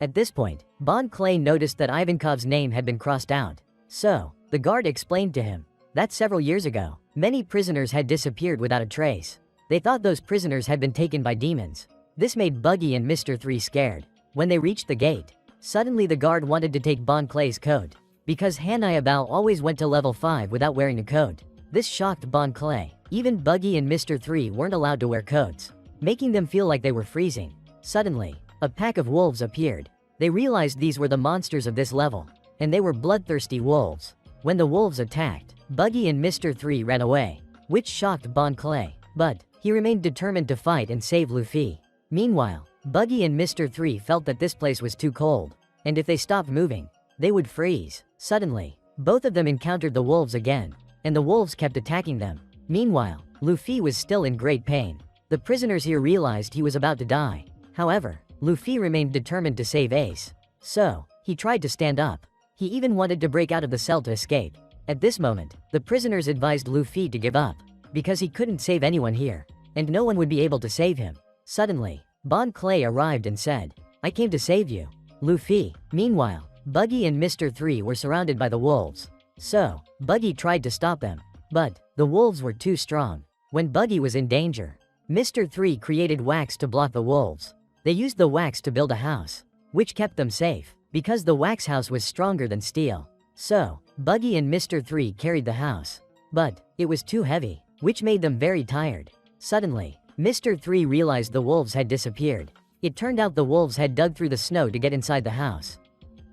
At this point, Bon Clay noticed that Ivankov's name had been crossed out. So, the guard explained to him that several years ago, many prisoners had disappeared without a trace. They thought those prisoners had been taken by demons. This made Buggy and Mr. 3 scared. When they reached the gate, suddenly the guard wanted to take Bon Clay's coat, because Hanayabao always went to level 5 without wearing a coat. This shocked Bon Clay. Even Buggy and Mr. 3 weren't allowed to wear coats, making them feel like they were freezing. Suddenly, a pack of wolves appeared. They realized these were the monsters of this level, and they were bloodthirsty wolves. When the wolves attacked, Buggy and Mr. 3 ran away, which shocked Bon Clay. But, he remained determined to fight and save Luffy. Meanwhile, Buggy and Mr. 3 felt that this place was too cold, and if they stopped moving, they would freeze. Suddenly, both of them encountered the wolves again, and the wolves kept attacking them. Meanwhile, Luffy was still in great pain. The prisoners here realized he was about to die. However, Luffy remained determined to save Ace. So, he tried to stand up. He even wanted to break out of the cell to escape. At this moment, the prisoners advised Luffy to give up, because he couldn't save anyone here, and no one would be able to save him. Suddenly, Bon Clay arrived and said, "I came to save you, Luffy." Meanwhile, Buggy and Mr. 3 were surrounded by the wolves. So, Buggy tried to stop them, but the wolves were too strong. When Buggy was in danger, Mr. 3 created wax to block the wolves. They used the wax to build a house, which kept them safe, because the wax house was stronger than steel. So, Buggy and Mr. 3 carried the house, but it was too heavy, which made them very tired. Suddenly, Mr. 3 realized the wolves had disappeared. It turned out the wolves had dug through the snow to get inside the house.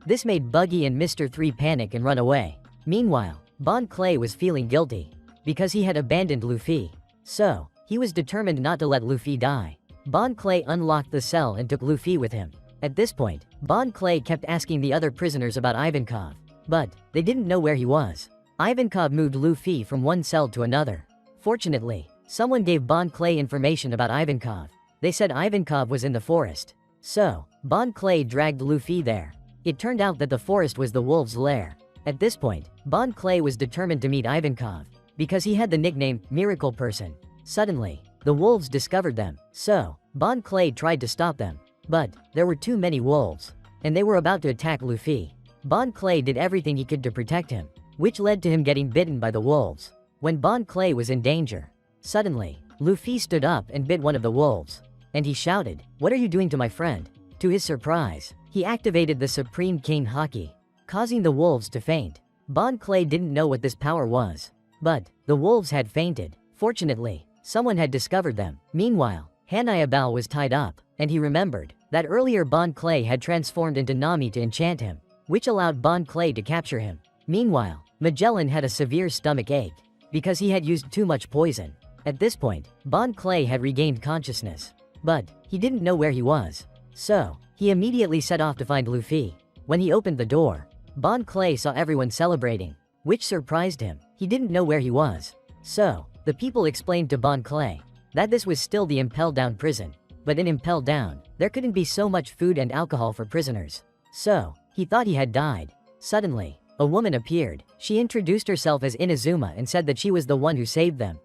This made Buggy and Mr. 3 panic and run away. Meanwhile, Bon Clay was feeling guilty, because he had abandoned Luffy. So, he was determined not to let Luffy die. Bon Clay unlocked the cell and took Luffy with him. At this point, Bon Clay kept asking the other prisoners about Ivankov, but they didn't know where he was. Ivankov moved Luffy from one cell to another. Fortunately, someone gave Bon Clay information about Ivankov. They said Ivankov was in the forest. So, Bon Clay dragged Luffy there. It turned out that the forest was the wolves' lair. At this point, Bon Clay was determined to meet Ivankov, because he had the nickname Miracle Person. Suddenly, the wolves discovered them. So, Bon Clay tried to stop them. But, there were too many wolves, and they were about to attack Luffy. Bon Clay did everything he could to protect him, which led to him getting bitten by the wolves. When Bon Clay was in danger, Suddenly, Luffy stood up and bit one of the wolves. And he shouted, "What are you doing to my friend?" To his surprise, he activated the Supreme King Haki, causing the wolves to faint. Bon Clay didn't know what this power was. But, the wolves had fainted. Fortunately, someone had discovered them. Meanwhile, Hanayabal was tied up, and he remembered that earlier Bon Clay had transformed into Nami to enchant him, which allowed Bon Clay to capture him. Meanwhile, Magellan had a severe stomach ache because he had used too much poison. At this point, Bon Clay had regained consciousness, but he didn't know where he was. So, he immediately set off to find Luffy. When he opened the door, Bon Clay saw everyone celebrating, which surprised him. He didn't know where he was. So, the people explained to Bon Clay that this was still the Impel Down prison. But in Impel Down, there couldn't be so much food and alcohol for prisoners. So, he thought he had died. Suddenly, a woman appeared. She introduced herself as Inazuma and said that she was the one who saved them.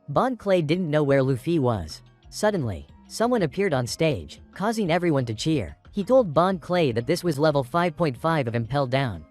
Bon Clay didn't know where Luffy was. Suddenly, someone appeared on stage, causing everyone to cheer. He told Bon Clay that this was level 5.5 of Impel Down.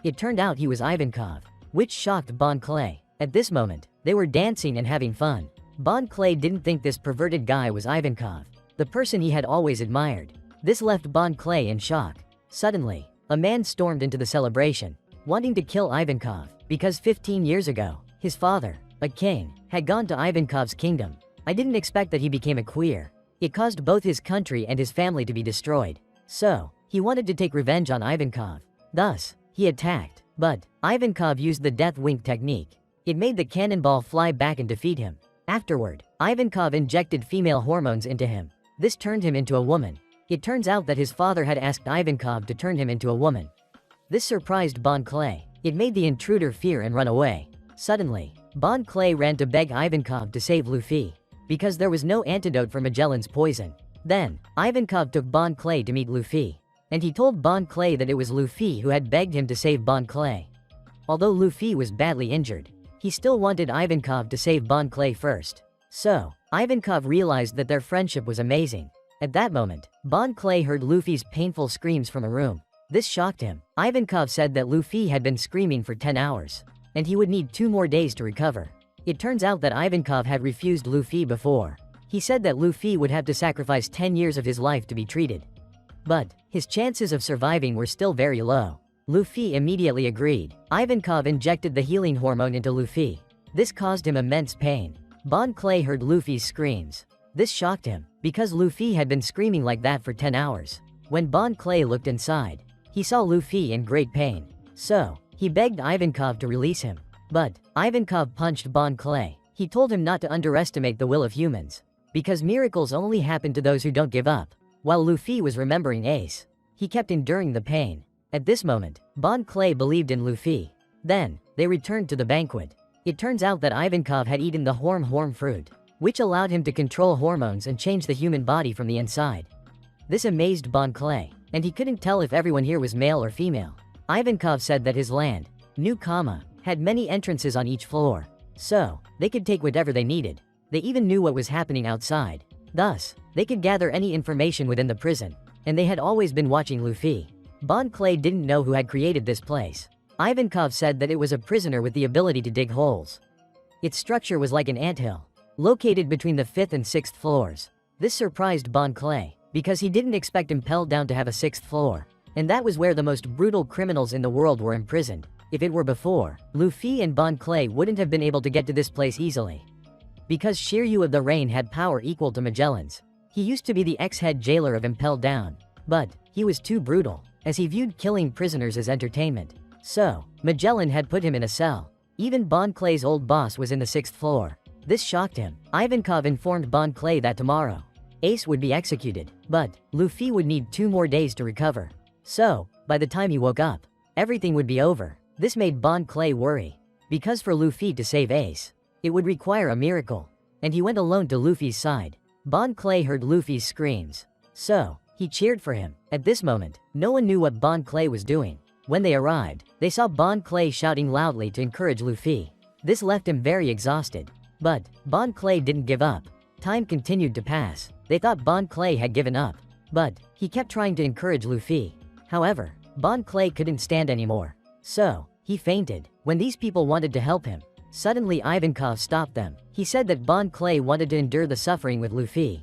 It turned out he was Ivankov, which shocked Bon Clay. At this moment, they were dancing and having fun. Bon Clay didn't think this perverted guy was Ivankov, the person he had always admired. This left Bon Clay in shock. Suddenly, a man stormed into the celebration, wanting to kill Ivankov, because 15 years ago, his father, a king, had gone to Ivankov's kingdom. I didn't expect that he became a queer. It caused both his country and his family to be destroyed. So, he wanted to take revenge on Ivankov. Thus, he attacked. But, Ivankov used the death wink technique. It made the cannonball fly back and defeat him. Afterward, Ivankov injected female hormones into him. This turned him into a woman. It turns out that his father had asked Ivankov to turn him into a woman. This surprised Bon Clay. It made the intruder fear and run away. Suddenly, Bon Clay ran to beg Ivankov to save Luffy, because there was no antidote for Magellan's poison. Then, Ivankov took Bon Clay to meet Luffy, and he told Bon Clay that it was Luffy who had begged him to save Bon Clay. Although Luffy was badly injured, he still wanted Ivankov to save Bon Clay first. So, Ivankov realized that their friendship was amazing. At that moment, Bon Clay heard Luffy's painful screams from a room. This shocked him. Ivankov said that Luffy had been screaming for 10 hours, and he would need 2 more days to recover. It turns out that Ivankov had refused Luffy before. He said that Luffy would have to sacrifice 10 years of his life to be treated. But, his chances of surviving were still very low. Luffy immediately agreed. Ivankov injected the healing hormone into Luffy. This caused him immense pain. Bon Clay heard Luffy's screams. This shocked him, because Luffy had been screaming like that for 10 hours. When Bon Clay looked inside, he saw Luffy in great pain. So, he begged Ivankov to release him. But, Ivankov punched Bon Clay. He told him not to underestimate the will of humans, because miracles only happen to those who don't give up. While Luffy was remembering Ace, he kept enduring the pain. At this moment, Bon Clay believed in Luffy. Then, they returned to the banquet. It turns out that Ivankov had eaten the horm fruit, which allowed him to control hormones and change the human body from the inside. This amazed Bon Clay, and he couldn't tell if everyone here was male or female. Ivankov said that his land, New Kama, had many entrances on each floor, so they could take whatever they needed. They even knew what was happening outside. Thus, they could gather any information within the prison, and they had always been watching Luffy. Bon Clay didn't know who had created this place. Ivankov said that it was a prisoner with the ability to dig holes. Its structure was like an anthill, located between the 5th and 6th floors. This surprised Bon Clay, because he didn't expect Impel Down to have a 6th floor, and that was where the most brutal criminals in the world were imprisoned. If it were before, Luffy and Bon Clay wouldn't have been able to get to this place easily. Because Shiryu of the Rain had power equal to Magellan's. He used to be the ex-head jailer of Impel Down, but he was too brutal, as he viewed killing prisoners as entertainment. So, Magellan had put him in a cell. Even Bon Clay's old boss was in the 6th floor. This shocked him. Ivankov informed Bon Clay that tomorrow, Ace would be executed, but Luffy would need 2 more days to recover. So, by the time he woke up, everything would be over. This made Bon Clay worry, because for Luffy to save Ace, it would require a miracle, and he went alone to Luffy's side. Bon Clay heard Luffy's screams, so he cheered for him. At this moment, no one knew what Bon Clay was doing. When they arrived, they saw Bon Clay shouting loudly to encourage Luffy. This left him very exhausted. But, Bon Clay didn't give up. Time continued to pass. They thought Bon Clay had given up, but he kept trying to encourage Luffy. However, Bon Clay couldn't stand anymore. So, he fainted. When these people wanted to help him, Suddenly Ivankov stopped them. He said that Bon Clay wanted to endure the suffering with Luffy.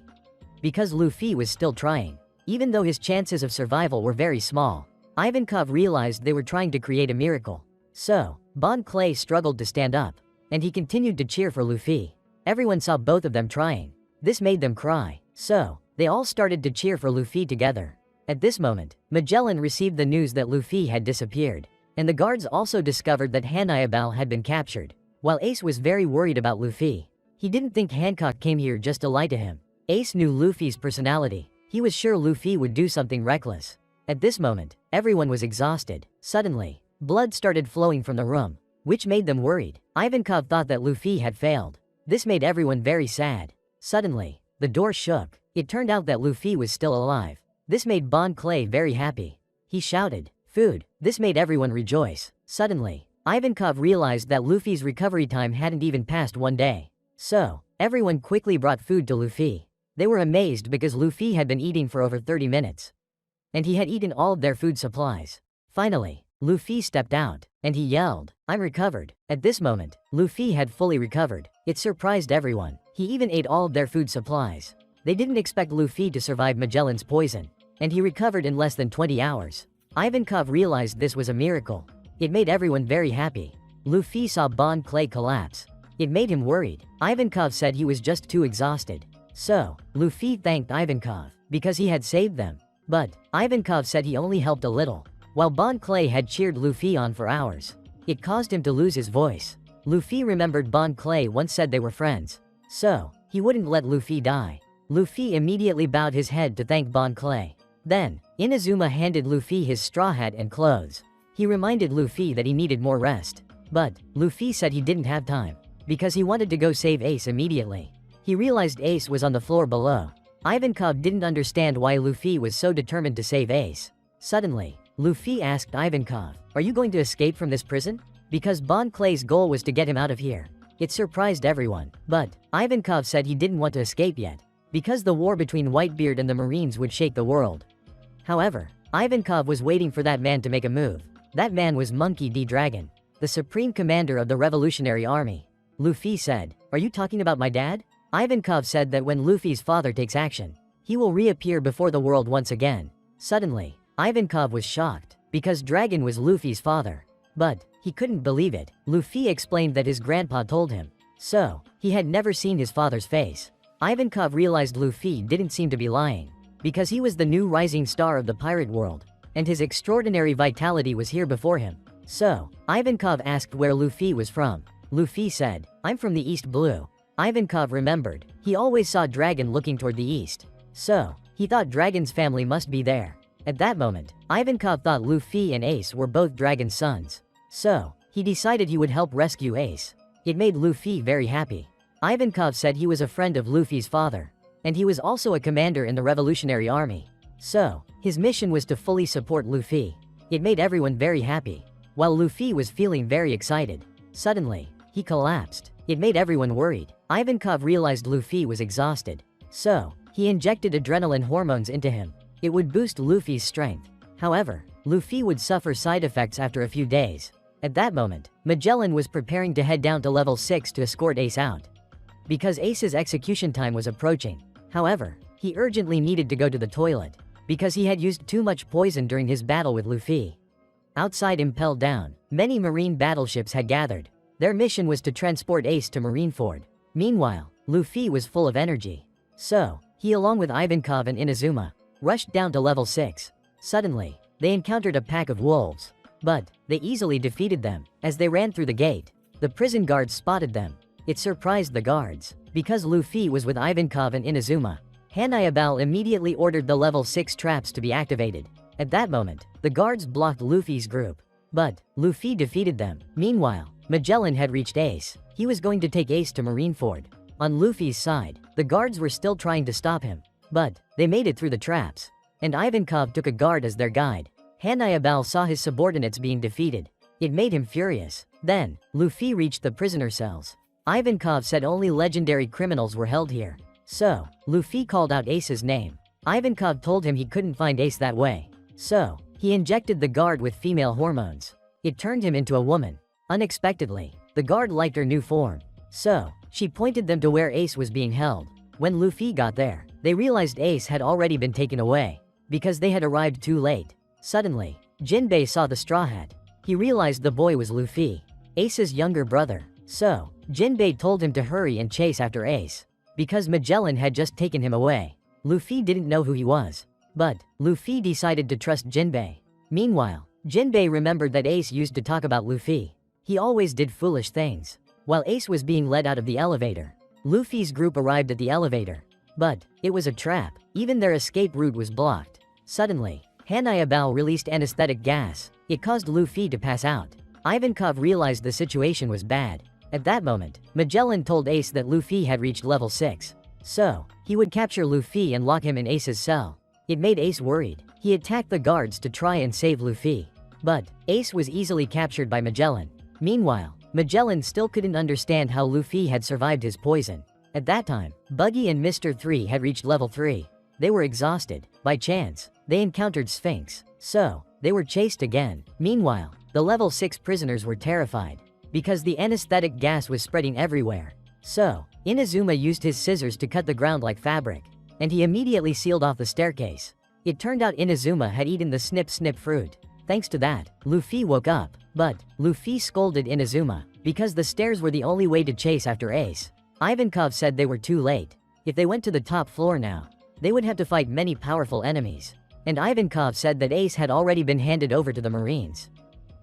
Because Luffy was still trying. Even though his chances of survival were very small, Ivankov realized they were trying to create a miracle. So, Bon Clay struggled to stand up. And he continued to cheer for Luffy. Everyone saw both of them trying. This made them cry. So, they all started to cheer for Luffy together. At this moment, Magellan received the news that Luffy had disappeared. And the guards also discovered that Hancock had been captured. While Ace was very worried about Luffy. He didn't think Hancock came here just to lie to him. Ace knew Luffy's personality. He was sure Luffy would do something reckless. At this moment, everyone was exhausted. Suddenly, blood started flowing from the room, which made them worried. Ivankov thought that Luffy had failed. This made everyone very sad. Suddenly, the door shook. It turned out that Luffy was still alive. This made Bon Clay very happy. He shouted, "Food!" This made everyone rejoice. Suddenly, Ivankov realized that Luffy's recovery time hadn't even passed 1 day. So, everyone quickly brought food to Luffy. They were amazed because Luffy had been eating for over 30 minutes. And he had eaten all of their food supplies. Finally, Luffy stepped out, and he yelled, "I'm recovered." At this moment, Luffy had fully recovered. It surprised everyone. He even ate all of their food supplies. They didn't expect Luffy to survive Magellan's poison. And he recovered in less than 20 hours. Ivankov realized this was a miracle. It made everyone very happy. Luffy saw Bon Clay collapse. It made him worried. Ivankov said he was just too exhausted. So, Luffy thanked Ivankov, because he had saved them. But, Ivankov said he only helped a little. While Bon Clay had cheered Luffy on for hours. It caused him to lose his voice. Luffy remembered Bon Clay once said they were friends. So, he wouldn't let Luffy die. Luffy immediately bowed his head to thank Bon Clay. Then, Inazuma handed Luffy his straw hat and clothes. He reminded Luffy that he needed more rest. But, Luffy said he didn't have time. Because he wanted to go save Ace immediately. He realized Ace was on the floor below. Ivankov didn't understand why Luffy was so determined to save Ace. Suddenly, Luffy asked Ivankov, "Are you going to escape from this prison?" Because Bon Clay's goal was to get him out of here. It surprised everyone. But, Ivankov said he didn't want to escape yet. Because the war between Whitebeard and the Marines would shake the world. However, Ivankov was waiting for that man to make a move. That man was Monkey D. Dragon, the supreme commander of the Revolutionary Army. Luffy said, "Are you talking about my dad?" Ivankov said that when Luffy's father takes action, he will reappear before the world once again. Suddenly, Ivankov was shocked, because Dragon was Luffy's father. But, he couldn't believe it. Luffy explained that his grandpa told him. So, he had never seen his father's face. Ivankov realized Luffy didn't seem to be lying. Because he was the new rising star of the pirate world. And his extraordinary vitality was here before him. So, Ivankov asked where Luffy was from. Luffy said, "I'm from the East Blue." Ivankov remembered, he always saw Dragon looking toward the east. So, he thought Dragon's family must be there. At that moment, Ivankov thought Luffy and Ace were both Dragon's sons. So, he decided he would help rescue Ace. It made Luffy very happy. Ivankov said he was a friend of Luffy's father. And he was also a commander in the Revolutionary Army. So, his mission was to fully support Luffy. It made everyone very happy. While Luffy was feeling very excited, suddenly, he collapsed. It made everyone worried. Ivankov realized Luffy was exhausted. So, he injected adrenaline hormones into him. It would boost Luffy's strength. However, Luffy would suffer side effects after a few days. At that moment, Magellan was preparing to head down to level 6 to escort Ace out. Because Ace's execution time was approaching. However, he urgently needed to go to the toilet. Because he had used too much poison during his battle with Luffy. Outside Impel Down, many marine battleships had gathered. Their mission was to transport Ace to Marineford. Meanwhile, Luffy was full of energy. So, he along with Ivankov and Inazuma, rushed down to level 6. Suddenly, they encountered a pack of wolves. But, they easily defeated them. As they ran through the gate, the prison guards spotted them. It surprised the guards. Because Luffy was with Ivankov and Inazuma, Hanayabal immediately ordered the level 6 traps to be activated. At that moment, the guards blocked Luffy's group. But, Luffy defeated them. Meanwhile, Magellan had reached Ace. He was going to take Ace to Marineford. On Luffy's side, the guards were still trying to stop him. But, they made it through the traps. And Ivankov took a guard as their guide. Hanayabal saw his subordinates being defeated. It made him furious. Then, Luffy reached the prisoner cells. Ivankov said only legendary criminals were held here. So, Luffy called out Ace's name. Ivankov told him he couldn't find Ace that way. So, he injected the guard with female hormones. It turned him into a woman. Unexpectedly, The guard liked her new form. So, she pointed them to where Ace was being held. When Luffy got there, they realized Ace had already been taken away, because they had arrived too late. Suddenly, Jinbei saw the Straw Hat. He realized the boy was Luffy, Ace's younger brother. So, Jinbei told him to hurry and chase after Ace, because Magellan had just taken him away. Luffy didn't know who he was, but Luffy decided to trust Jinbei. Meanwhile, Jinbei remembered that Ace used to talk about Luffy. He always did foolish things. While Ace was being led out of the elevator, Luffy's group arrived at the elevator. But it was a trap. Even their escape route was blocked. Suddenly, Hanayabao released anesthetic gas. It caused Luffy to pass out. Ivankov realized the situation was bad. At that moment, Magellan told Ace that Luffy had reached level 6. So, he would capture Luffy and lock him in Ace's cell. It made Ace worried. He attacked the guards to try and save Luffy. But Ace was easily captured by Magellan. Meanwhile, Magellan still couldn't understand how Luffy had survived his poison. At that time, Buggy and Mr. 3 had reached level 3. They were exhausted. By chance, they encountered Sphinx. So, they were chased again. Meanwhile, the level 6 prisoners were terrified, because the anesthetic gas was spreading everywhere. So, Inazuma used his scissors to cut the ground like fabric, and he immediately sealed off the staircase. It turned out Inazuma had eaten the snip-snip fruit. Thanks to that, Luffy woke up. But Luffy scolded Inazuma, because the stairs were the only way to chase after Ace. Ivankov said they were too late. If they went to the top floor now, they would have to fight many powerful enemies. And Ivankov said that Ace had already been handed over to the Marines.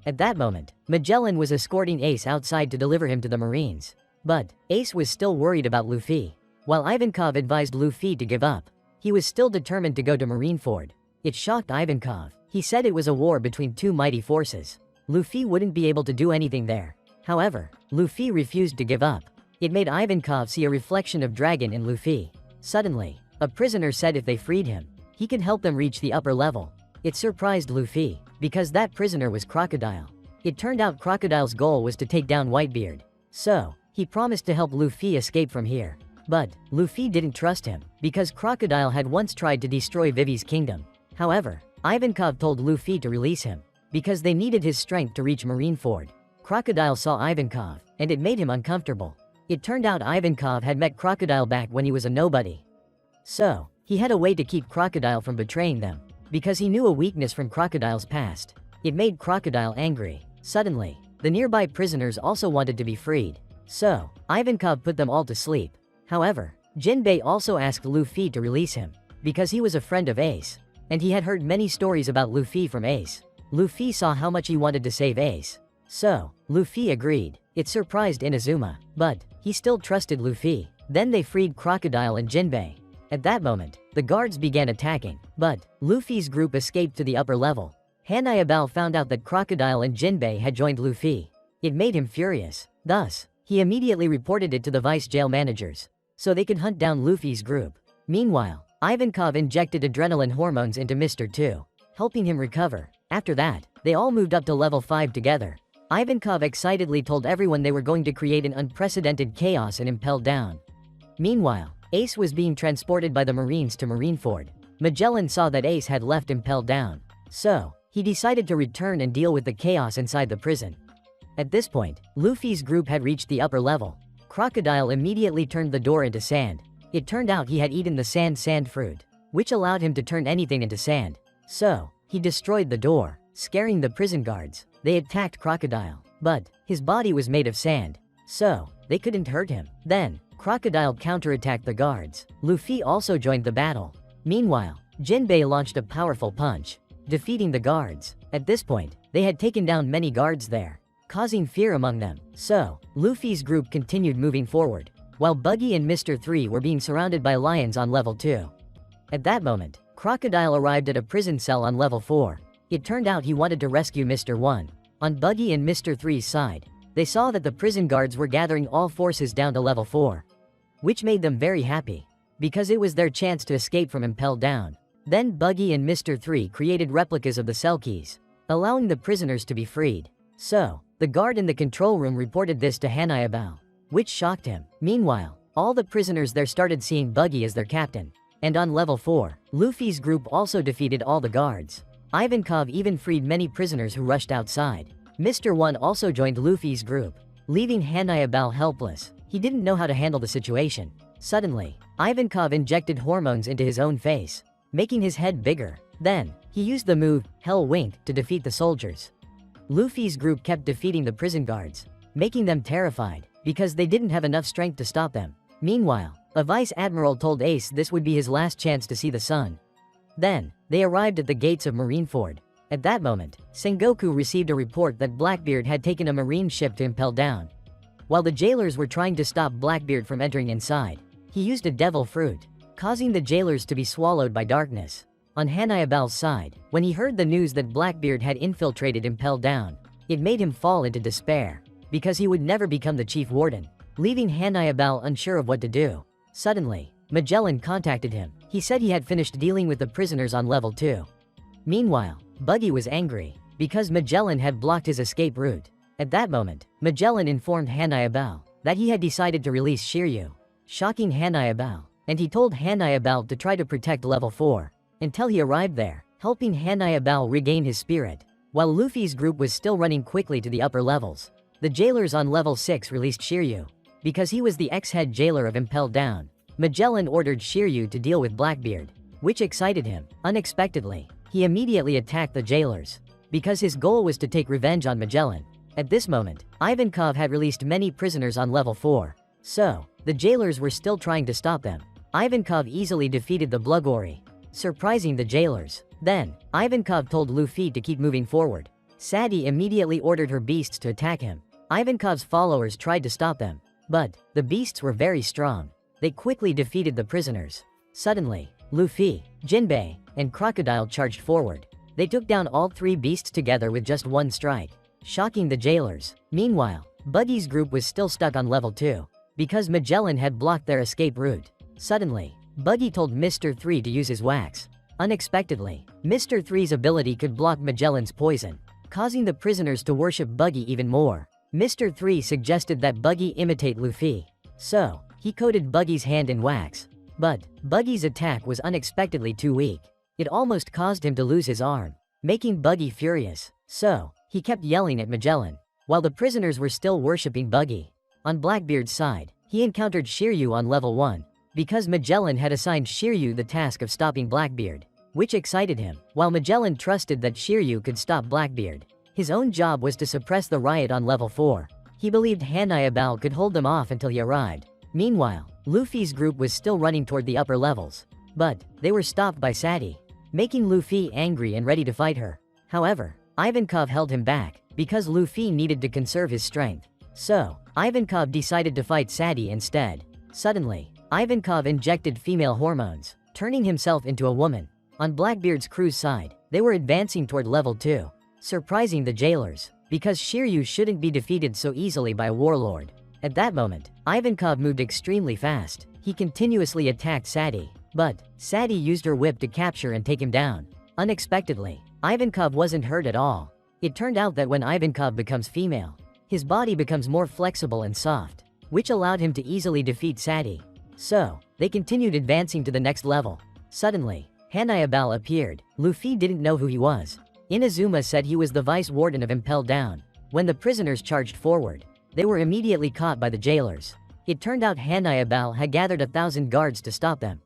At that moment, Magellan was escorting Ace outside to deliver him to the Marines. But Ace was still worried about Luffy. While Ivankov advised Luffy to give up, he was still determined to go to Marineford. It shocked Ivankov. He said it was a war between two mighty forces. Luffy wouldn't be able to do anything there. However, Luffy refused to give up. It made Ivankov see a reflection of dragon in Luffy. Suddenly, a prisoner said if they freed him, he could help them reach the upper level. It surprised Luffy, because that prisoner was Crocodile. It turned out Crocodile's goal was to take down Whitebeard. So, he promised to help Luffy escape from here. But Luffy didn't trust him, because Crocodile had once tried to destroy Vivi's kingdom. However, Ivankov told Luffy to release him, because they needed his strength to reach Marineford. Crocodile saw Ivankov, and it made him uncomfortable. It turned out Ivankov had met Crocodile back when he was a nobody. So, he had a way to keep Crocodile from betraying them, because he knew a weakness from Crocodile's past. It made Crocodile angry. Suddenly, the nearby prisoners also wanted to be freed. So, Ivankov put them all to sleep. However, Jinbei also asked Luffy to release him, because he was a friend of Ace, and he had heard many stories about Luffy from Ace. Luffy saw how much he wanted to save Ace. So, Luffy agreed. It surprised Inazuma, but he still trusted Luffy. Then they freed Crocodile and Jinbei. At that moment, the guards began attacking, but Luffy's group escaped to the upper level. Hanayabao found out that Crocodile and Jinbei had joined Luffy. It made him furious. Thus, he immediately reported it to the vice jail managers, so they could hunt down Luffy's group. Meanwhile, Ivankov injected adrenaline hormones into Mr. 2, helping him recover. After that, they all moved up to level 5 together. Ivankov excitedly told everyone they were going to create an unprecedented chaos in Impel Down. Meanwhile, Ace was being transported by the Marines to Marineford. Magellan saw that Ace had left Impel Down. So, he decided to return and deal with the chaos inside the prison. At this point, Luffy's group had reached the upper level. Crocodile immediately turned the door into sand. It turned out he had eaten the sand fruit, which allowed him to turn anything into sand. So, he destroyed the door, scaring the prison guards. They attacked Crocodile, but his body was made of sand, so they couldn't hurt him. Then, Crocodile counterattacked the guards. Luffy also joined the battle. Meanwhile, Jinbei launched a powerful punch, defeating the guards. At this point, they had taken down many guards there, causing fear among them. So, Luffy's group continued moving forward, while Buggy and Mr. 3 were being surrounded by lions on level 2. At that moment, Crocodile arrived at a prison cell on level 4. It turned out he wanted to rescue Mr. 1. On Buggy and Mr. 3's side, they saw that the prison guards were gathering all forces down to level 4, which made them very happy, because it was their chance to escape from Impel Down. Then Buggy and Mr. 3 created replicas of the cell keys, allowing the prisoners to be freed. So, the guard in the control room reported this to Hanayabao, which shocked him. Meanwhile, all the prisoners there started seeing Buggy as their captain. And on level 4, Luffy's group also defeated all the guards. Ivankov even freed many prisoners who rushed outside. Mr. 1 also joined Luffy's group. leaving Hannibal helpless. He didn't know how to handle the situation. Suddenly, Ivankov injected hormones into his own face, making his head bigger. Then, he used the move, Hell Wink, to defeat the soldiers. Luffy's group kept defeating the prison guards, making them terrified, because they didn't have enough strength to stop them. Meanwhile, a vice admiral told Ace this would be his last chance to see the sun. Then, they arrived at the gates of Marineford. At that moment, Sengoku received a report that Blackbeard had taken a marine ship to Impel Down. While the jailers were trying to stop Blackbeard from entering inside, he used a devil fruit, causing the jailers to be swallowed by darkness. On Hannibal's side, when he heard the news that Blackbeard had infiltrated Impel Down, it made him fall into despair, because he would never become the chief warden, leaving Hannibal unsure of what to do. Suddenly, Magellan contacted him. He said he had finished dealing with the prisoners on level 2. Meanwhile, Buggy was angry, because Magellan had blocked his escape route. At that moment, Magellan informed Hannibal that he had decided to release Shiryu, shocking Hannibal, and he told Hannibal to try to protect level 4 until he arrived there, helping Hannibal regain his spirit. While Luffy's group was still running quickly to the upper levels, the jailers on level 6 released Shiryu. Because he was the ex-head jailer of Impel Down, Magellan ordered Shiryu to deal with Blackbeard, which excited him. Unexpectedly, he immediately attacked the jailers, because his goal was to take revenge on Magellan. At this moment, Ivankov had released many prisoners on level 4, so the jailers were still trying to stop them. Ivankov easily defeated the Blugori, surprising the jailers. Then, Ivankov told Luffy to keep moving forward. Sadie immediately ordered her beasts to attack him. Ivankov's followers tried to stop them, but the beasts were very strong. They quickly defeated the prisoners. Suddenly, Luffy, Jinbei, and Crocodile charged forward. They took down all 3 beasts together with just one strike, shocking the jailers. Meanwhile, Buggy's group was still stuck on level 2, because Magellan had blocked their escape route. Suddenly, Buggy told Mr. 3 to use his wax. Unexpectedly, Mr. 3's ability could block Magellan's poison, causing the prisoners to worship Buggy even more. Mr. 3 suggested that Buggy imitate Luffy, so he coated Buggy's hand in wax. But Buggy's attack was unexpectedly too weak. It almost caused him to lose his arm, making Buggy furious. So, he kept yelling at Magellan, while the prisoners were still worshipping Buggy. On Blackbeard's side, he encountered Shiryu on level 1, because Magellan had assigned Shiryu the task of stopping Blackbeard, which excited him. While Magellan trusted that Shiryu could stop Blackbeard, his own job was to suppress the riot on level 4. He believed Hannibal could hold them off until he arrived. Meanwhile, Luffy's group was still running toward the upper levels, but they were stopped by Sadie, making Luffy angry and ready to fight her. However, Ivankov held him back, because Luffy needed to conserve his strength. So, Ivankov decided to fight Sadie instead. Suddenly, Ivankov injected female hormones, turning himself into a woman. On Blackbeard's crew's side, they were advancing toward level 2, surprising the jailers, because Shiryu shouldn't be defeated so easily by a warlord. At that moment, Ivankov moved extremely fast. He continuously attacked Sadie, but Sadie used her whip to capture and take him down. Unexpectedly, Ivankov wasn't hurt at all. It turned out that when Ivankov becomes female, his body becomes more flexible and soft, which allowed him to easily defeat Sadie. So, they continued advancing to the next level. Suddenly, Hannibal appeared. Luffy didn't know who he was. Inazuma said he was the vice warden of Impel Down. When the prisoners charged forward, they were immediately caught by the jailers. It turned out Hannibal had gathered 1,000 guards to stop them,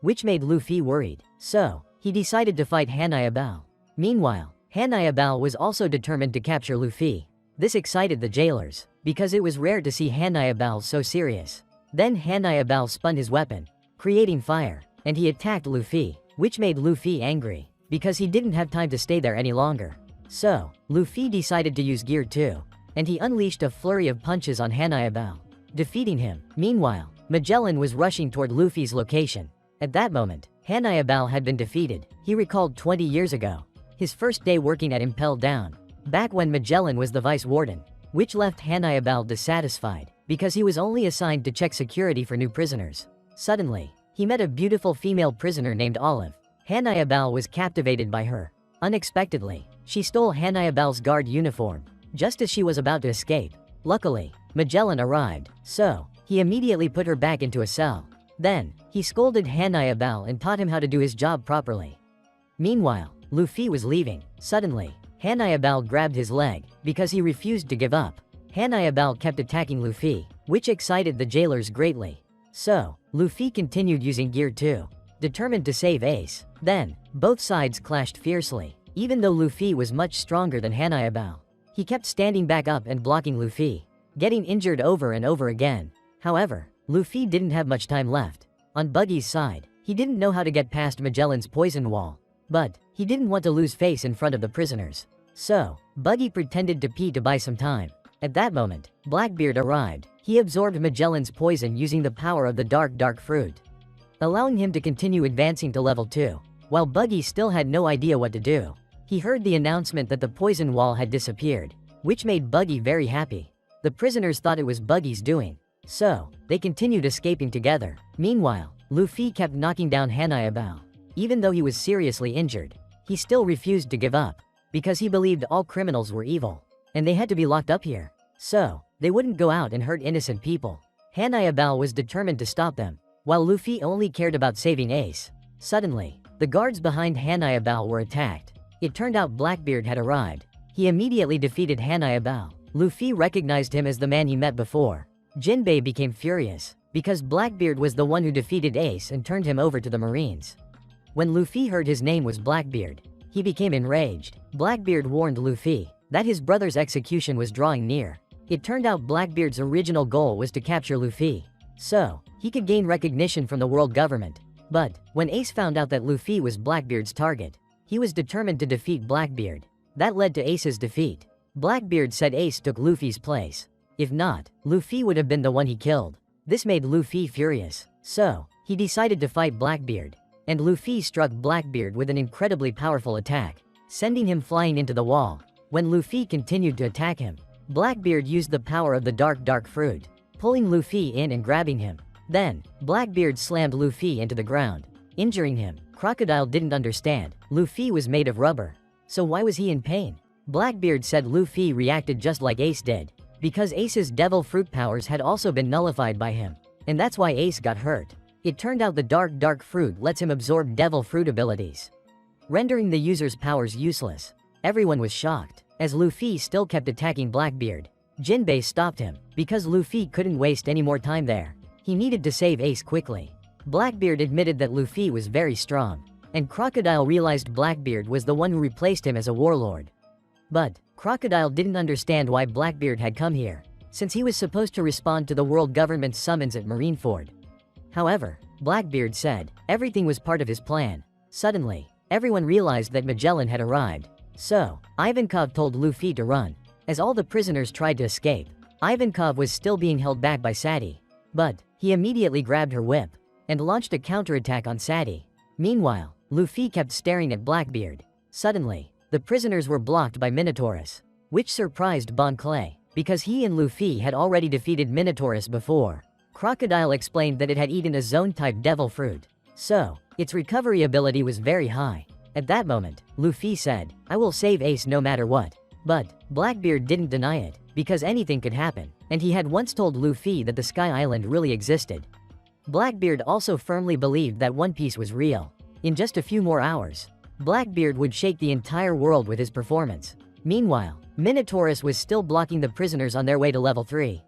which made Luffy worried. So, he decided to fight Hannibal. Meanwhile, Hannibal was also determined to capture Luffy. This excited the jailers, because it was rare to see Hannibal so serious. Then Hannibal spun his weapon, creating fire, and he attacked Luffy, which made Luffy angry, because he didn't have time to stay there any longer. So, Luffy decided to use Gear 2, and he unleashed a flurry of punches on Hannibal, defeating him. Meanwhile, Magellan was rushing toward Luffy's location. At that moment, Hannibal had been defeated. He recalled 20 years ago, his first day working at Impel Down, back when Magellan was the vice warden, which left Hannibal dissatisfied, because he was only assigned to check security for new prisoners. Suddenly, he met a beautiful female prisoner named Olive. Hannibal was captivated by her. Unexpectedly, she stole Hannibal's guard uniform, just as she was about to escape. Luckily, Magellan arrived, so he immediately put her back into a cell. Then, he scolded Hannibal and taught him how to do his job properly. Meanwhile, Luffy was leaving. Suddenly, Hannibal grabbed his leg, because he refused to give up. Hanayabal kept attacking Luffy, which excited the jailers greatly. So, Luffy continued using Gear 2, determined to save Ace. Then, both sides clashed fiercely. Even though Luffy was much stronger than Hanayabal, he kept standing back up and blocking Luffy, getting injured over and over again. However, Luffy didn't have much time left. On Buggy's side, he didn't know how to get past Magellan's poison wall, but he didn't want to lose face in front of the prisoners. So, Buggy pretended to pee to buy some time. At that moment, Blackbeard arrived. He absorbed Magellan's poison using the power of the dark fruit, allowing him to continue advancing to level 2, while Buggy still had no idea what to do. He heard the announcement that the poison wall had disappeared, which made Buggy very happy. The prisoners thought it was Buggy's doing, so they continued escaping together. Meanwhile, Luffy kept knocking down Hanayabal. Even though he was seriously injured, he still refused to give up, because he believed all criminals were evil, and they had to be locked up here, so they wouldn't go out and hurt innocent people. Hanayabal was determined to stop them, while Luffy only cared about saving Ace. Suddenly, the guards behind Hanayabal were attacked. It turned out Blackbeard had arrived. He immediately defeated Hanayabal. Luffy recognized him as the man he met before. Jinbei became furious, because Blackbeard was the one who defeated Ace and turned him over to the Marines. When Luffy heard his name was Blackbeard, he became enraged. Blackbeard warned Luffy that his brother's execution was drawing near. It turned out Blackbeard's original goal was to capture Luffy, so he could gain recognition from the world government. But when Ace found out that Luffy was Blackbeard's target, he was determined to defeat Blackbeard. That led to Ace's defeat. Blackbeard said Ace took Luffy's place. If not, Luffy would have been the one he killed. This made Luffy furious, so he decided to fight Blackbeard. And Luffy struck Blackbeard with an incredibly powerful attack, sending him flying into the wall. When Luffy continued to attack him, Blackbeard used the power of the dark fruit, pulling Luffy in and grabbing him. Then, Blackbeard slammed Luffy into the ground, injuring him. Crocodile didn't understand. Luffy was made of rubber, so why was he in pain? Blackbeard said Luffy reacted just like Ace did, because Ace's devil fruit powers had also been nullified by him, and that's why Ace got hurt. It turned out the dark fruit lets him absorb devil fruit abilities, rendering the user's powers useless. Everyone was shocked, as Luffy still kept attacking Blackbeard. Jinbei stopped him, because Luffy couldn't waste any more time there. He needed to save Ace quickly. Blackbeard admitted that Luffy was very strong, and Crocodile realized Blackbeard was the one who replaced him as a warlord. But Crocodile didn't understand why Blackbeard had come here, since he was supposed to respond to the world government's summons at Marineford. However, Blackbeard said everything was part of his plan. Suddenly, everyone realized that Magellan had arrived. So, Ivankov told Luffy to run. As all the prisoners tried to escape, Ivankov was still being held back by Sadie. But he immediately grabbed her whip and launched a counterattack on Sadie. Meanwhile, Luffy kept staring at Blackbeard. Suddenly, the prisoners were blocked by Minotaurus, which surprised Bon Clay, because he and Luffy had already defeated Minotaurus before. Crocodile explained that it had eaten a zone-type devil fruit, so its recovery ability was very high. At that moment, Luffy said, "I will save Ace no matter what." But Blackbeard didn't deny it, because anything could happen, and he had once told Luffy that the Sky Island really existed. Blackbeard also firmly believed that One Piece was real. In just a few more hours, Blackbeard would shake the entire world with his performance. Meanwhile, Minotaurus was still blocking the prisoners on their way to level 3.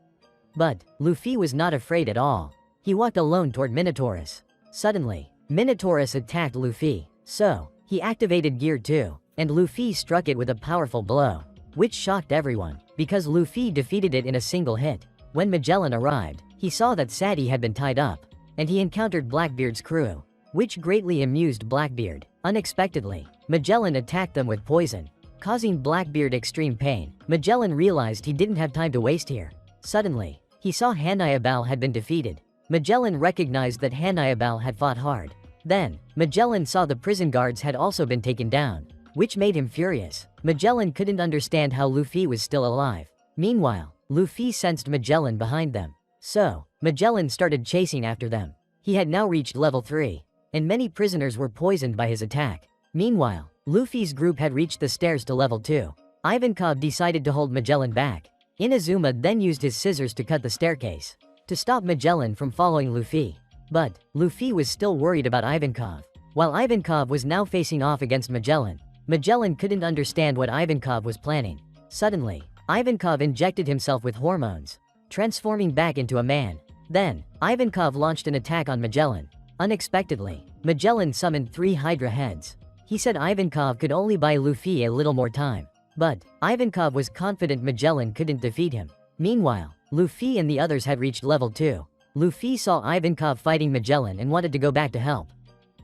But Luffy was not afraid at all. He walked alone toward Minotaurus. Suddenly, Minotaurus attacked Luffy, so he activated Gear 2, and Luffy struck it with a powerful blow, which shocked everyone, because Luffy defeated it in a single hit. When Magellan arrived, he saw that Sadie had been tied up, and he encountered Blackbeard's crew, which greatly amused Blackbeard. Unexpectedly, Magellan attacked them with poison, causing Blackbeard extreme pain. Magellan realized he didn't have time to waste here. Suddenly, he saw Hanayabal had been defeated. Magellan recognized that Hanayabal had fought hard. Then, Magellan saw the prison guards had also been taken down, which made him furious. Magellan couldn't understand how Luffy was still alive. Meanwhile, Luffy sensed Magellan behind them, so Magellan started chasing after them. He had now reached level 3, and many prisoners were poisoned by his attack. Meanwhile, Luffy's group had reached the stairs to level 2. Ivankov decided to hold Magellan back. Inazuma then used his scissors to cut the staircase, to stop Magellan from following Luffy. But Luffy was still worried about Ivankov. While Ivankov was now facing off against Magellan, Magellan couldn't understand what Ivankov was planning. Suddenly, Ivankov injected himself with hormones, transforming back into a man. Then, Ivankov launched an attack on Magellan. Unexpectedly, Magellan summoned 3 Hydra heads. He said Ivankov could only buy Luffy a little more time. But, Ivankov was confident Magellan couldn't defeat him. Meanwhile, Luffy and the others had reached level 2. Luffy saw Ivankov fighting Magellan and wanted to go back to help.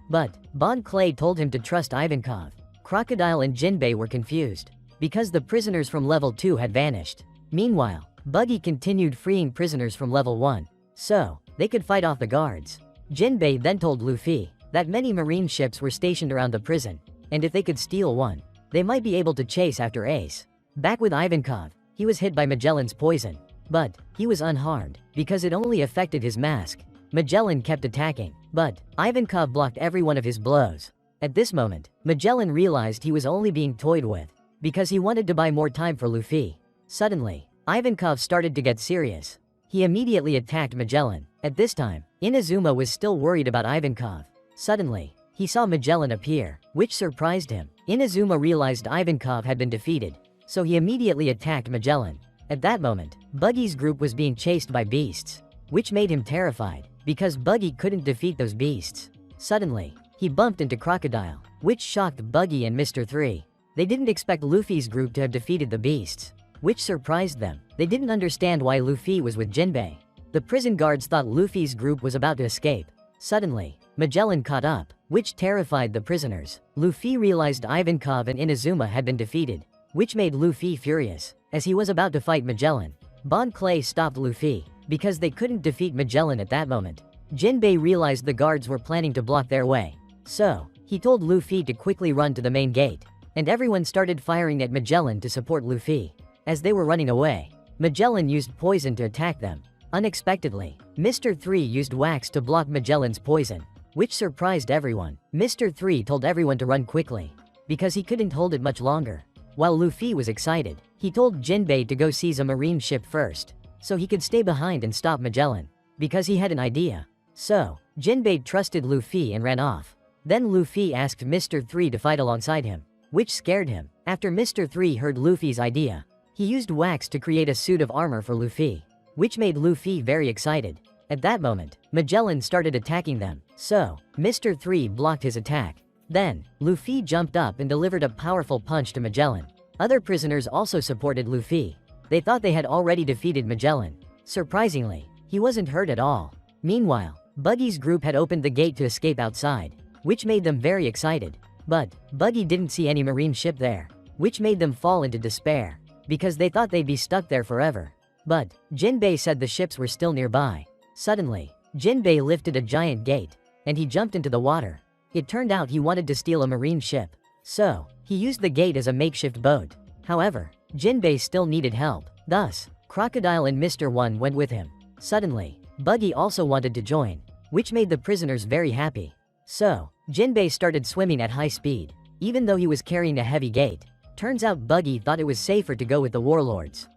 But, Bon Clay told him to trust Ivankov. Crocodile and Jinbei were confused, because the prisoners from level 2 had vanished. Meanwhile, Buggy continued freeing prisoners from level 1, so they could fight off the guards. Jinbei then told Luffy that many marine ships were stationed around the prison, and if they could steal one, they might be able to chase after Ace. Back with Ivankov, he was hit by Magellan's poison, but he was unharmed because it only affected his mask. Magellan kept attacking, but Ivankov blocked every one of his blows. At this moment, Magellan realized he was only being toyed with because he wanted to buy more time for Luffy. Suddenly, Ivankov started to get serious. He immediately attacked Magellan. At this time, Inazuma was still worried about Ivankov. Suddenly, he saw Magellan appear, which surprised him. Inazuma realized Ivankov had been defeated, so he immediately attacked Magellan. At that moment, Buggy's group was being chased by beasts, which made him terrified, because Buggy couldn't defeat those beasts. Suddenly, he bumped into Crocodile, which shocked Buggy and Mr. 3. They didn't expect Luffy's group to have defeated the beasts, which surprised them. They didn't understand why Luffy was with Jinbei. The prison guards thought Luffy's group was about to escape. Suddenly, Magellan caught up, which terrified the prisoners. Luffy realized Ivankov and Inazuma had been defeated, which made Luffy furious. As he was about to fight Magellan, Bon Clay stopped Luffy, because they couldn't defeat Magellan at that moment. Jinbei realized the guards were planning to block their way, so he told Luffy to quickly run to the main gate, and everyone started firing at Magellan to support Luffy. As they were running away, Magellan used poison to attack them. Unexpectedly, Mr. 3 used wax to block Magellan's poison, which surprised everyone. Mr. 3 told everyone to run quickly, because he couldn't hold it much longer. While Luffy was excited, he told Jinbei to go seize a marine ship first, so he could stay behind and stop Magellan, because he had an idea. So, Jinbei trusted Luffy and ran off. Then Luffy asked Mr. 3 to fight alongside him, which scared him. After Mr. 3 heard Luffy's idea, he used wax to create a suit of armor for Luffy, which made Luffy very excited. At that moment, Magellan started attacking them, so Mr. 3 blocked his attack. Then, Luffy jumped up and delivered a powerful punch to Magellan. Other prisoners also supported Luffy. They thought they had already defeated Magellan. Surprisingly, he wasn't hurt at all. Meanwhile, Buggy's group had opened the gate to escape outside, which made them very excited. But Buggy didn't see any marine ship there, which made them fall into despair, because they thought they'd be stuck there forever. But Jinbei said the ships were still nearby. Suddenly, Jinbei lifted a giant gate, and he jumped into the water. It turned out he wanted to steal a marine ship, so he used the gate as a makeshift boat. However, Jinbei still needed help. Thus, Crocodile and Mr. 1 went with him. Suddenly, Buggy also wanted to join, which made the prisoners very happy. So, Jinbei started swimming at high speed, even though he was carrying a heavy gate. Turns out Buggy thought it was safer to go with the warlords.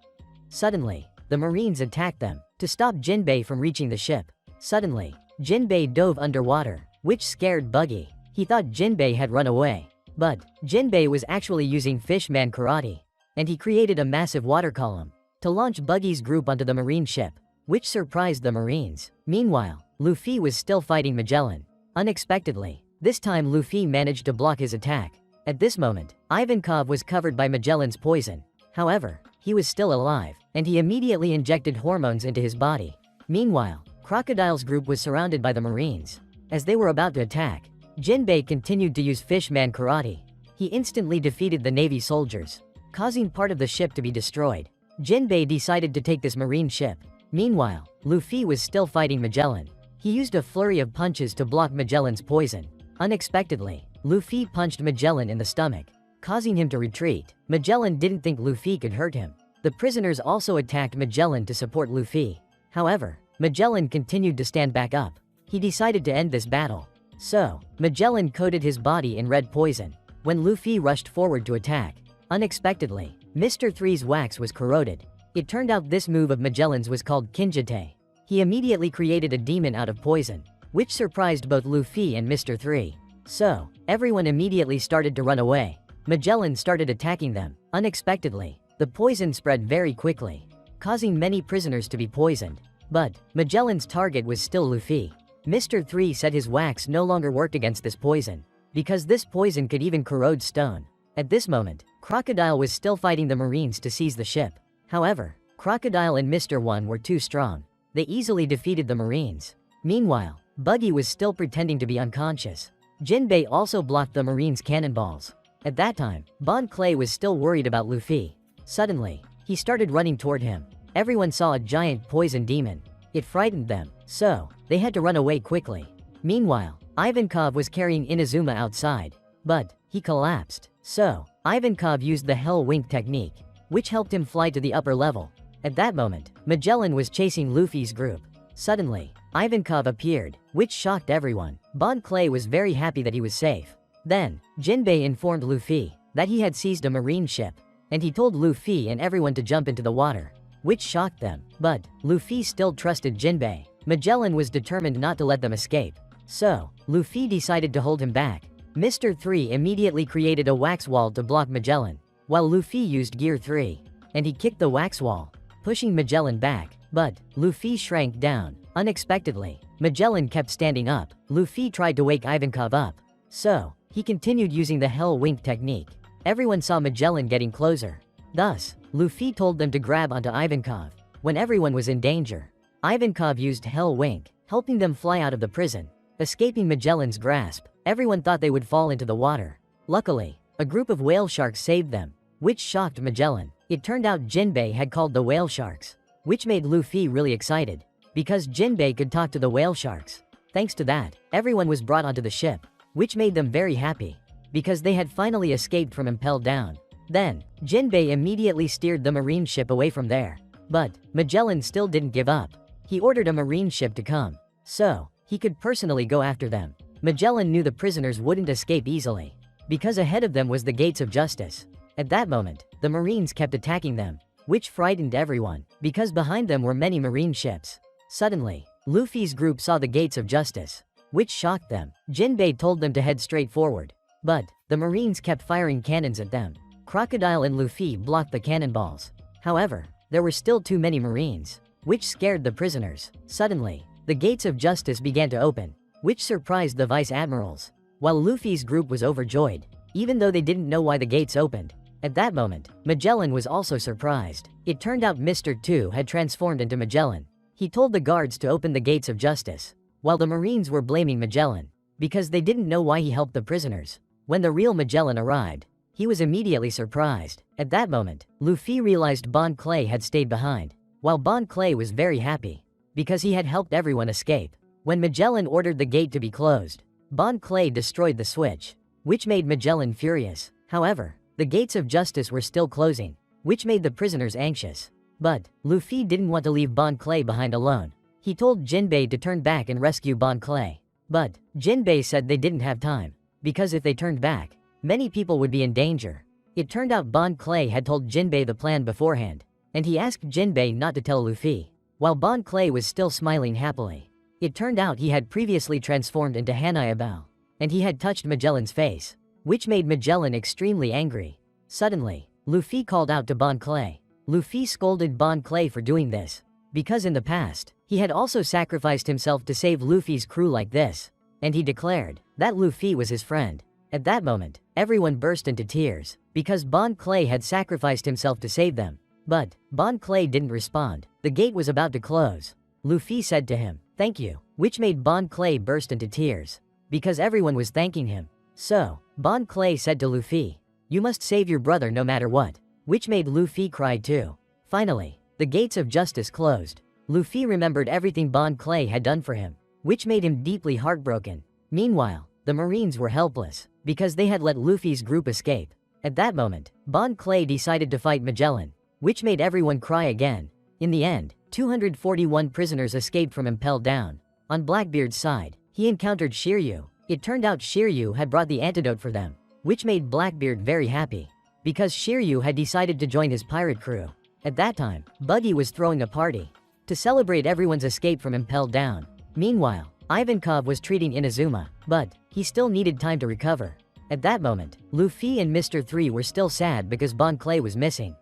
Suddenly, the Marines attacked them to stop Jinbei from reaching the ship. Suddenly, Jinbei dove underwater, which scared Buggy. He thought Jinbei had run away. But Jinbei was actually using Fishman karate, and he created a massive water column to launch Buggy's group onto the marine ship, which surprised the Marines. Meanwhile, Luffy was still fighting Magellan. Unexpectedly, this time Luffy managed to block his attack. At this moment, Ivankov was covered by Magellan's poison. However, he was still alive, and he immediately injected hormones into his body. Meanwhile, Crocodile's group was surrounded by the Marines. As they were about to attack, Jinbei continued to use Fishman karate. He instantly defeated the Navy soldiers, causing part of the ship to be destroyed. Jinbei decided to take this marine ship. Meanwhile, Luffy was still fighting Magellan. He used a flurry of punches to block Magellan's poison. Unexpectedly, Luffy punched Magellan in the stomach, causing him to retreat. Magellan didn't think Luffy could hurt him. The prisoners also attacked Magellan to support Luffy. However, Magellan continued to stand back up. He decided to end this battle. So, Magellan coated his body in red poison. When Luffy rushed forward to attack, unexpectedly, Mr. 3's wax was corroded. It turned out this move of Magellan's was called Kinjite. He immediately created a demon out of poison, which surprised both Luffy and Mr. 3. So, everyone immediately started to run away. Magellan started attacking them. Unexpectedly, The poison spread very quickly, causing many prisoners to be poisoned. But Magellan's target was still Luffy. Mr. 3 said his wax no longer worked against this poison, because this poison could even corrode stone. At this moment, Crocodile was still fighting the Marines to seize the ship. However, Crocodile and Mr. 1 were too strong. They easily defeated the Marines. Meanwhile, Buggy was still pretending to be unconscious. Jinbei also blocked the Marines' cannonballs. At that time, Bon Clay was still worried about Luffy. Suddenly, he started running toward him. Everyone saw a giant poison demon. It frightened them, so they had to run away quickly. Meanwhile, Ivankov was carrying Inazuma outside, but he collapsed. So, Ivankov used the Hell Wink technique, which helped him fly to the upper level. At that moment, Magellan was chasing Luffy's group. Suddenly, Ivankov appeared, which shocked everyone. Bon Clay was very happy that he was safe. Then, Jinbei informed Luffy that he had seized a marine ship, and he told Luffy and everyone to jump into the water, which shocked them. But Luffy still trusted Jinbei. Magellan was determined not to let them escape. So, Luffy decided to hold him back. Mr. 3 immediately created a wax wall to block Magellan, while Luffy used Gear 3, and he kicked the wax wall, pushing Magellan back. But Luffy shrank down. Unexpectedly, Magellan kept standing up. Luffy tried to wake Ivankov up, so he continued using the Hell Wink technique. Everyone saw Magellan getting closer. Thus, Luffy told them to grab onto Ivankov when everyone was in danger. Ivankov used Hell Wink, helping them fly out of the prison, escaping Magellan's grasp. Everyone thought they would fall into the water. Luckily, a group of whale sharks saved them, which shocked Magellan. It turned out Jinbei had called the whale sharks, which made Luffy really excited, because Jinbei could talk to the whale sharks. Thanks to that, everyone was brought onto the ship, which made them very happy, because they had finally escaped from Impel Down. Then, Jinbei immediately steered the marine ship away from there. But Magellan still didn't give up. He ordered a marine ship to come, so he could personally go after them. Magellan knew the prisoners wouldn't escape easily, because ahead of them was the Gates of Justice. At that moment, the Marines kept attacking them, which frightened everyone, because behind them were many marine ships. Suddenly, Luffy's group saw the Gates of Justice, which shocked them. Jinbei told them to head straight forward, but the Marines kept firing cannons at them. Crocodile and Luffy blocked the cannonballs. However, there were still too many Marines, which scared the prisoners. Suddenly, the Gates of Justice began to open, which surprised the Vice Admirals, while Luffy's group was overjoyed, even though they didn't know why the gates opened. At that moment, Magellan was also surprised. It turned out Mr. 2 had transformed into Magellan. He told the guards to open the Gates of Justice, while the Marines were blaming Magellan, because they didn't know why he helped the prisoners. When the real Magellan arrived, he was immediately surprised. At that moment, Luffy realized Bon Clay had stayed behind, while Bon Clay was very happy, because he had helped everyone escape. When Magellan ordered the gate to be closed, Bon Clay destroyed the switch, which made Magellan furious. However, the Gates of Justice were still closing, which made the prisoners anxious. But Luffy didn't want to leave Bon Clay behind alone. He told Jinbei to turn back and rescue Bon Clay. But Jinbei said they didn't have time, because if they turned back, many people would be in danger. It turned out Bon Clay had told Jinbei the plan beforehand, and he asked Jinbei not to tell Luffy, while Bon Clay was still smiling happily. It turned out he had previously transformed into Hanayabao, and he had touched Magellan's face, which made Magellan extremely angry. Suddenly, Luffy called out to Bon Clay. Luffy scolded Bon Clay for doing this, because in the past, he had also sacrificed himself to save Luffy's crew like this, and he declared that Luffy was his friend. At that moment, everyone burst into tears, because Bon Clay had sacrificed himself to save them. But Bon Clay didn't respond. The gate was about to close. Luffy said to him, "Thank you," which made Bon Clay burst into tears, because everyone was thanking him. So, Bon Clay said to Luffy, "You must save your brother no matter what," which made Luffy cry too. Finally, the Gates of Justice closed. Luffy remembered everything Bon Clay had done for him, which made him deeply heartbroken. Meanwhile, the Marines were helpless, because they had let Luffy's group escape. At that moment, Bon Clay decided to fight Magellan, which made everyone cry again. In the end, 241 prisoners escaped from Impel Down. On Blackbeard's side, he encountered Shiryu. It turned out Shiryu had brought the antidote for them, which made Blackbeard very happy, because Shiryu had decided to join his pirate crew. At that time, Buggy was throwing a party to celebrate everyone's escape from Impel Down. Meanwhile, Ivankov was treating Inazuma, but he still needed time to recover. At that moment, Luffy and Mr. 3 were still sad because Bon Clay was missing.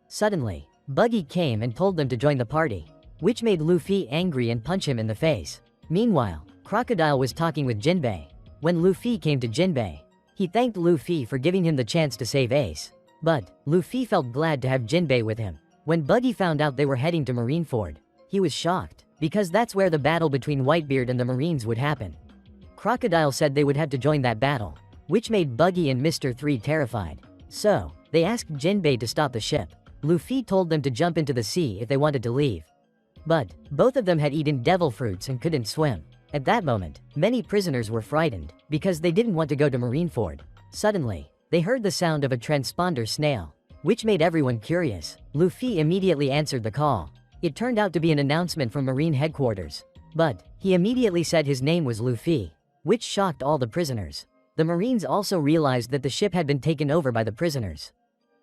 Suddenly, Buggy came and told them to join the party, which made Luffy angry and punch him in the face. Meanwhile, Crocodile was talking with Jinbei. When Luffy came to Jinbei, he thanked Luffy for giving him the chance to save Ace. But, Luffy felt glad to have Jinbei with him. When Buggy found out they were heading to Marineford, he was shocked, because that's where the battle between Whitebeard and the Marines would happen. Crocodile said they would have to join that battle, which made Buggy and Mr. 3 terrified. So, they asked Jinbei to stop the ship. Luffy told them to jump into the sea if they wanted to leave. But, both of them had eaten devil fruits and couldn't swim. At that moment, many prisoners were frightened, because they didn't want to go to Marineford. Suddenly, they heard the sound of a transponder snail, which made everyone curious. Luffy immediately answered the call. It turned out to be an announcement from Marine headquarters. But, he immediately said his name was Luffy, which shocked all the prisoners. The Marines also realized that the ship had been taken over by the prisoners.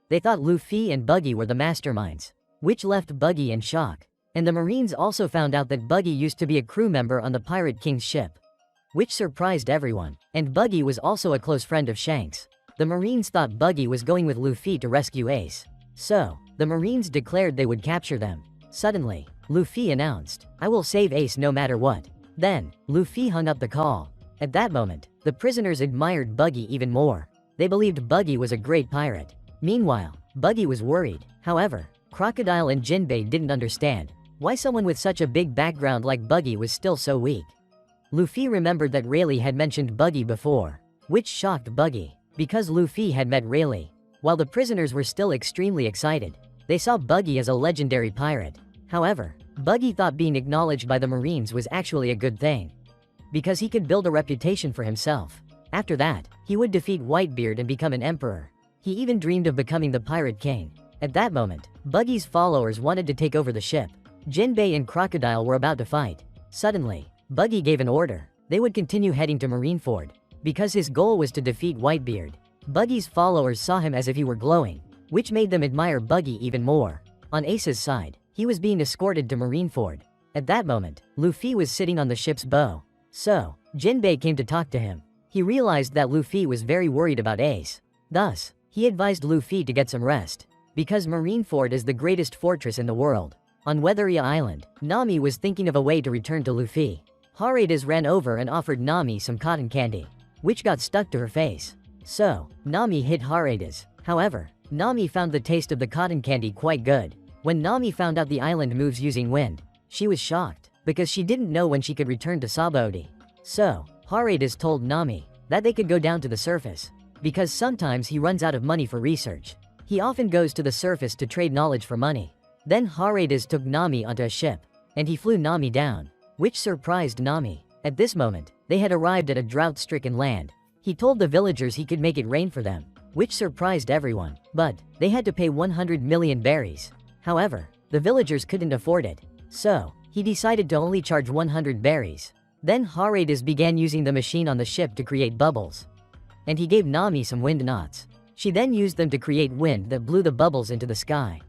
They thought Luffy and Buggy were the masterminds, which left Buggy in shock. And the Marines also found out that Buggy used to be a crew member on the Pirate King's ship, which surprised everyone. And Buggy was also a close friend of Shanks. The Marines thought Buggy was going with Luffy to rescue Ace. So, the Marines declared they would capture them. Suddenly, Luffy announced, "I will save Ace no matter what." Then, Luffy hung up the call. At that moment, the prisoners admired Buggy even more. They believed Buggy was a great pirate. Meanwhile, Buggy was worried. However, Crocodile and Jinbei didn't understand why someone with such a big background like Buggy was still so weak. Luffy remembered that Rayleigh had mentioned Buggy before, which shocked Buggy, because Luffy had met Rayleigh. While the prisoners were still extremely excited, they saw Buggy as a legendary pirate. However, Buggy thought being acknowledged by the Marines was actually a good thing, because he could build a reputation for himself. After that, he would defeat Whitebeard and become an emperor. He even dreamed of becoming the Pirate King. At that moment, Buggy's followers wanted to take over the ship. Jinbei and Crocodile were about to fight. Suddenly, Buggy gave an order. They would continue heading to Marineford, because his goal was to defeat Whitebeard. Buggy's followers saw him as if he were glowing, which made them admire Buggy even more. On Ace's side, he was being escorted to Marineford. At that moment, Luffy was sitting on the ship's bow. So, Jinbei came to talk to him. He realized that Luffy was very worried about Ace. Thus, he advised Luffy to get some rest, because Marineford is the greatest fortress in the world. On Weatheria Island, Nami was thinking of a way to return to Luffy. Haradas ran over and offered Nami some cotton candy, which got stuck to her face. So, Nami hit Haradas. However, Nami found the taste of the cotton candy quite good. When Nami found out the island moves using wind, she was shocked, because she didn't know when she could return to Sabaody. So, Haradas told Nami that they could go down to the surface, because sometimes he runs out of money for research. He often goes to the surface to trade knowledge for money. Then Haradas took Nami onto a ship, and he flew Nami down, which surprised Nami. At this moment, they had arrived at a drought-stricken land. He told the villagers he could make it rain for them, which surprised everyone. But, they had to pay 100 million berries. However, the villagers couldn't afford it. So, he decided to only charge 100 berries. Then Haradas began using the machine on the ship to create bubbles. And he gave Nami some wind knots. She then used them to create wind that blew the bubbles into the sky.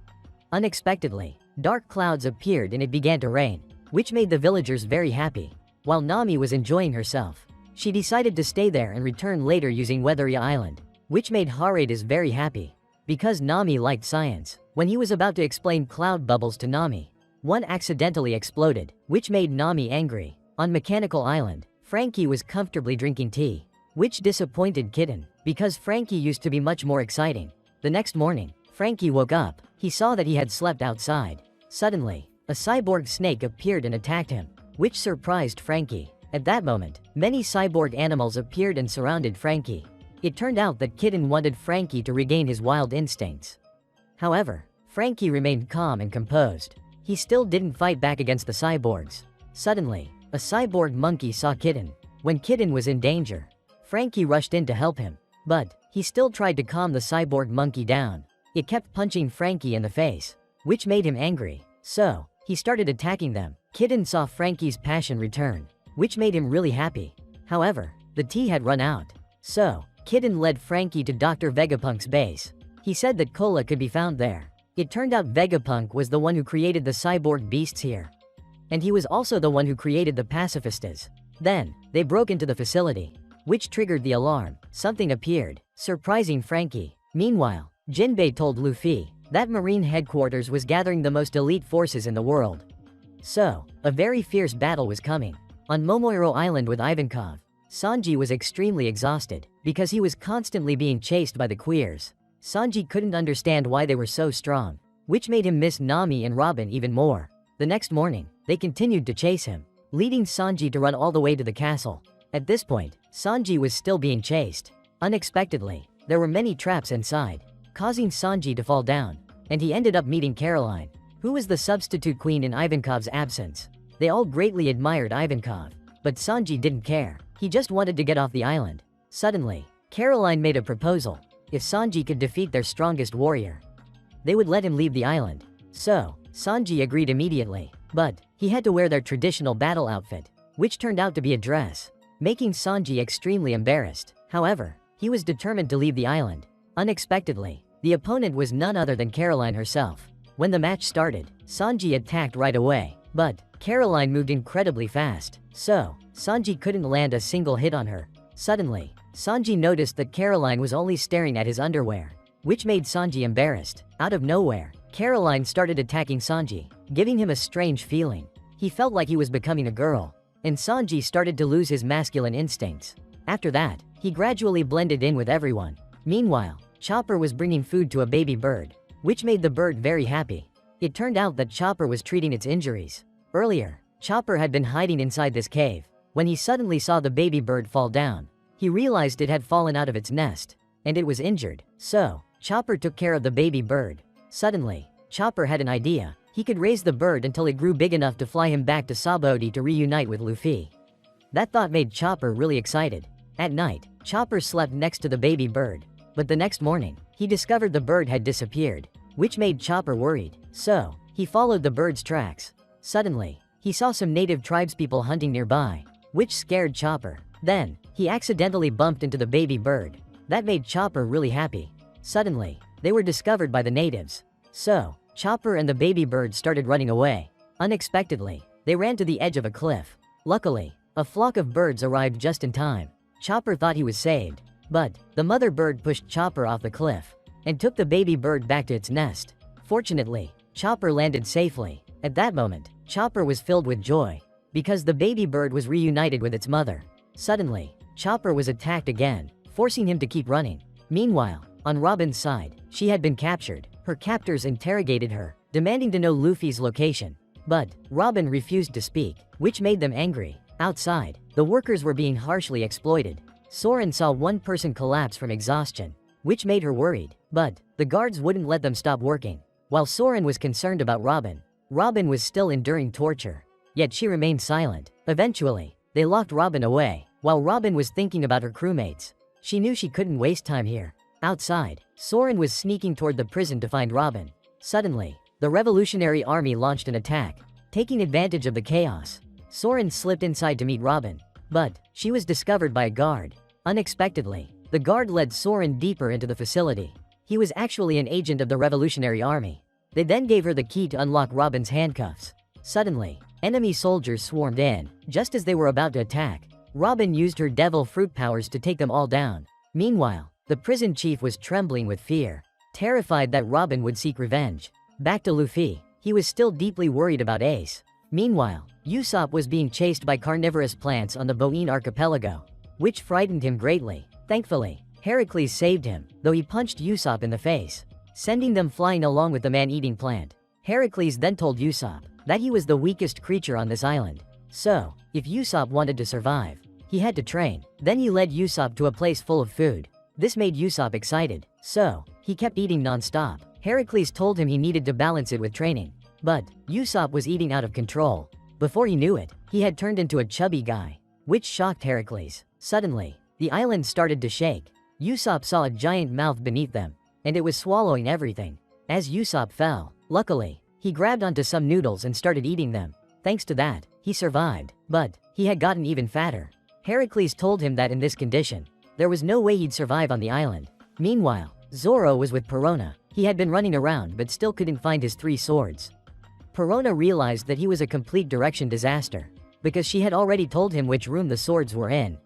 Unexpectedly, dark clouds appeared and it began to rain, which made the villagers very happy. While Nami was enjoying herself, she decided to stay there and return later using Weatheria Island, which made Haradas very happy, because Nami liked science. When he was about to explain cloud bubbles to Nami, one accidentally exploded, which made Nami angry. On Mechanical Island, Frankie was comfortably drinking tea, which disappointed Kitten, because Frankie used to be much more exciting. The next morning, Frankie woke up. He saw that he had slept outside. Suddenly, a cyborg snake appeared and attacked him, which surprised Frankie. At that moment, many cyborg animals appeared and surrounded Frankie. It turned out that Kitten wanted Frankie to regain his wild instincts. However, Frankie remained calm and composed. He still didn't fight back against the cyborgs. Suddenly, a cyborg monkey saw Kitten. When Kitten was in danger, Frankie rushed in to help him. But, he still tried to calm the cyborg monkey down. It kept punching Frankie in the face, which made him angry. So, he started attacking them. Kitten saw Frankie's passion return, which made him really happy. However, the tea had run out. So, Kitten led Frankie to Dr. Vegapunk's base. He said that cola could be found there. It turned out Vegapunk was the one who created the cyborg beasts here. And he was also the one who created the pacifistas. Then, they broke into the facility, which triggered the alarm. Something appeared, surprising Frankie. Meanwhile, Jinbei told Luffy That marine headquarters was gathering the most elite forces in the world. So, a very fierce battle was coming. On Momoiro Island with Ivankov, Sanji was extremely exhausted, because he was constantly being chased by the queers. Sanji couldn't understand why they were so strong, which made him miss Nami and Robin even more. The next morning, they continued to chase him, leading Sanji to run all the way to the castle. At this point, Sanji was still being chased. Unexpectedly, there were many traps inside, causing Sanji to fall down, and he ended up meeting Caroline, who was the substitute queen in Ivankov's absence. They all greatly admired Ivankov, but Sanji didn't care. He just wanted to get off the island. Suddenly, Caroline made a proposal. If Sanji could defeat their strongest warrior, they would let him leave the island. So, Sanji agreed immediately, but he had to wear their traditional battle outfit, which turned out to be a dress, making Sanji extremely embarrassed. However, he was determined to leave the island. Unexpectedly, the opponent was none other than Caroline herself. When the match started, Sanji attacked right away, but Caroline moved incredibly fast, so Sanji couldn't land a single hit on her. Suddenly, Sanji noticed that Caroline was only staring at his underwear, which made Sanji embarrassed. Out of nowhere, Caroline started attacking Sanji, giving him a strange feeling. He felt like he was becoming a girl, and Sanji started to lose his masculine instincts. After that, he gradually blended in with everyone. Meanwhile, Chopper was bringing food to a baby bird, which made the bird very happy. It turned out that Chopper was treating its injuries. Earlier, Chopper had been hiding inside this cave. When he suddenly saw the baby bird fall down, he realized it had fallen out of its nest, and it was injured. So, Chopper took care of the baby bird. Suddenly, Chopper had an idea. He could raise the bird until it grew big enough to fly him back to Sabaody to reunite with Luffy. That thought made Chopper really excited. At night, Chopper slept next to the baby bird, but the next morning, he discovered the bird had disappeared, which made Chopper worried. So, he followed the bird's tracks. Suddenly, he saw some native tribespeople hunting nearby, which scared Chopper. Then, he accidentally bumped into the baby bird. That made Chopper really happy. Suddenly, they were discovered by the natives. So, Chopper and the baby bird started running away. Unexpectedly, they ran to the edge of a cliff. Luckily, a flock of birds arrived just in time. Chopper thought he was saved, but the mother bird pushed Chopper off the cliff and took the baby bird back to its nest. Fortunately, Chopper landed safely. At that moment, Chopper was filled with joy because the baby bird was reunited with its mother. Suddenly, Chopper was attacked again, forcing him to keep running. Meanwhile, on Robin's side, she had been captured. Her captors interrogated her, demanding to know Luffy's location. But Robin refused to speak, which made them angry. Outside, the workers were being harshly exploited. Soren saw one person collapse from exhaustion, which made her worried, but the guards wouldn't let them stop working. While Soren was concerned about Robin, Robin was still enduring torture, yet she remained silent. Eventually, they locked Robin away. While Robin was thinking about her crewmates, she knew she couldn't waste time here. Outside, Soren was sneaking toward the prison to find Robin. Suddenly, the Revolutionary Army launched an attack. Taking advantage of the chaos, Soren slipped inside to meet Robin, but she was discovered by a guard. Unexpectedly, the guard led Soren deeper into the facility. He was actually an agent of the Revolutionary Army. They then gave her the key to unlock Robin's handcuffs. Suddenly, enemy soldiers swarmed in. Just as they were about to attack, Robin used her devil fruit powers to take them all down. Meanwhile, the prison chief was trembling with fear, terrified that Robin would seek revenge. Back to Luffy, he was still deeply worried about Ace. Meanwhile, Usopp was being chased by carnivorous plants on the Boeing archipelago, which frightened him greatly. Thankfully, Heracles saved him, though he punched Usopp in the face, sending them flying along with the man-eating plant. Heracles then told Usopp that he was the weakest creature on this island. So, if Usopp wanted to survive, he had to train. Then he led Usopp to a place full of food. This made Usopp excited, so he kept eating non-stop. Heracles told him he needed to balance it with training. But Usopp was eating out of control. Before he knew it, he had turned into a chubby guy, which shocked Heracles. Suddenly, the island started to shake. Usopp saw a giant mouth beneath them, and it was swallowing everything. As Usopp fell, luckily, he grabbed onto some noodles and started eating them. Thanks to that, he survived, but he had gotten even fatter. Heracles told him that in this condition, there was no way he'd survive on the island. Meanwhile, Zoro was with Perona. He had been running around but still couldn't find his 3 swords. Perona realized that he was a complete direction disaster, because she had already told him which room the swords were in.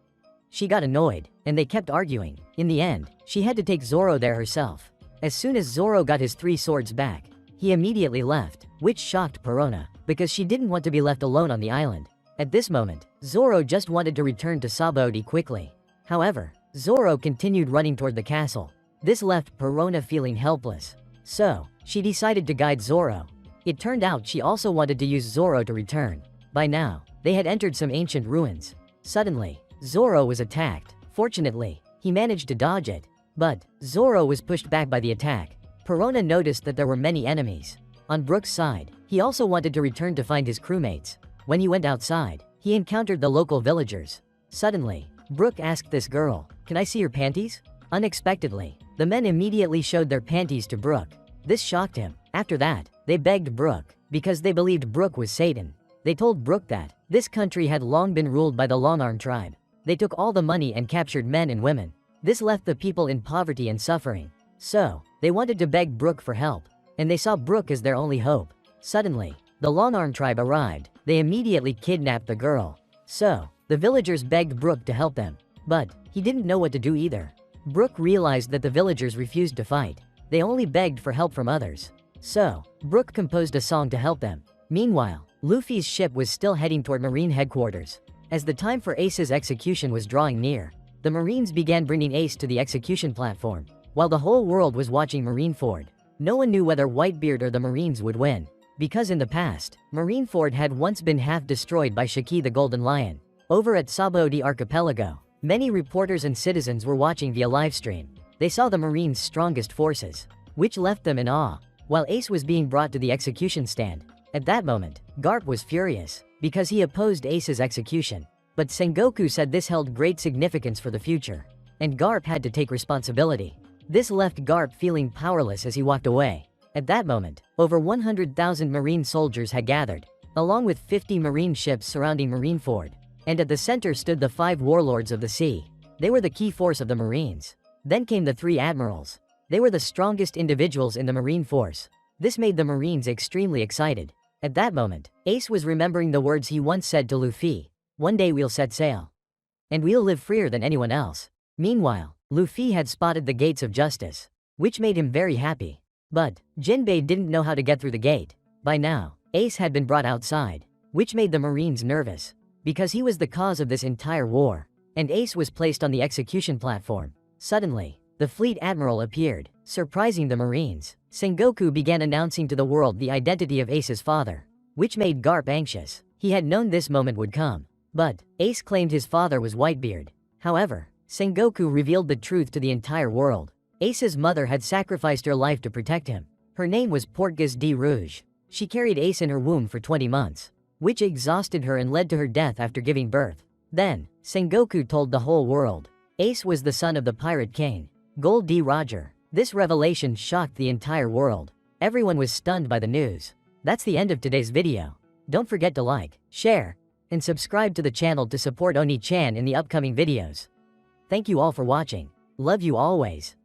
She got annoyed, and they kept arguing. In the end, she had to take Zoro there herself. As soon as Zoro got his 3 swords back, he immediately left, which shocked Perona, because she didn't want to be left alone on the island. At this moment, Zoro just wanted to return to Sabaody quickly. However, Zoro continued running toward the castle. This left Perona feeling helpless. So, she decided to guide Zoro. It turned out she also wanted to use Zoro to return. By now, they had entered some ancient ruins. Suddenly, Zoro was attacked. Fortunately, he managed to dodge it. But, Zoro was pushed back by the attack. Perona noticed that there were many enemies. On Brook's side, he also wanted to return to find his crewmates. When he went outside, he encountered the local villagers. Suddenly, Brook asked this girl, "Can I see your panties?" Unexpectedly, the men immediately showed their panties to Brook. This shocked him. After that, they begged Brook, because they believed Brook was Satan. They told Brook that this country had long been ruled by the Longarm tribe. They took all the money and captured men and women. This left the people in poverty and suffering. So, they wanted to beg Brook for help, and they saw Brook as their only hope. Suddenly, the Longarm tribe arrived. They immediately kidnapped the girl. So, the villagers begged Brook to help them. But, he didn't know what to do either. Brook realized that the villagers refused to fight. They only begged for help from others. So, Brook composed a song to help them. Meanwhile, Luffy's ship was still heading toward Marine headquarters. As the time for Ace's execution was drawing near, the Marines began bringing Ace to the execution platform. While the whole world was watching Marineford, no one knew whether Whitebeard or the Marines would win. Because in the past, Marineford had once been half destroyed by Shiki the Golden Lion. Over at Sabaody Archipelago, many reporters and citizens were watching via livestream. They saw the Marines' strongest forces, which left them in awe. While Ace was being brought to the execution stand, at that moment, Garp was furious, because he opposed Ace's execution. But Sengoku said this held great significance for the future, and Garp had to take responsibility. This left Garp feeling powerless as he walked away. At that moment, over 100,000 Marine soldiers had gathered, along with 50 Marine ships surrounding Marineford. And at the center stood the 5 warlords of the sea. They were the key force of the Marines. Then came the 3 admirals. They were the strongest individuals in the Marine force. This made the Marines extremely excited. At that moment, Ace was remembering the words he once said to Luffy, "One day we'll set sail. And we'll live freer than anyone else." Meanwhile, Luffy had spotted the gates of justice, which made him very happy. But, Jinbei didn't know how to get through the gate. By now, Ace had been brought outside, which made the Marines nervous, because he was the cause of this entire war. And Ace was placed on the execution platform. Suddenly, the fleet admiral appeared, surprising the Marines. Sengoku began announcing to the world the identity of Ace's father, which made Garp anxious. He had known this moment would come. But, Ace claimed his father was Whitebeard. However, Sengoku revealed the truth to the entire world. Ace's mother had sacrificed her life to protect him. Her name was Portgas de Rouge. She carried Ace in her womb for 20 months, which exhausted her and led to her death after giving birth. Then, Sengoku told the whole world, Ace was the son of the Pirate King, Gold D. Roger. This revelation shocked the entire world. Everyone was stunned by the news. That's the end of today's video. Don't forget to like, share, and subscribe to the channel to support Oni-chan in the upcoming videos. Thank you all for watching. Love you always.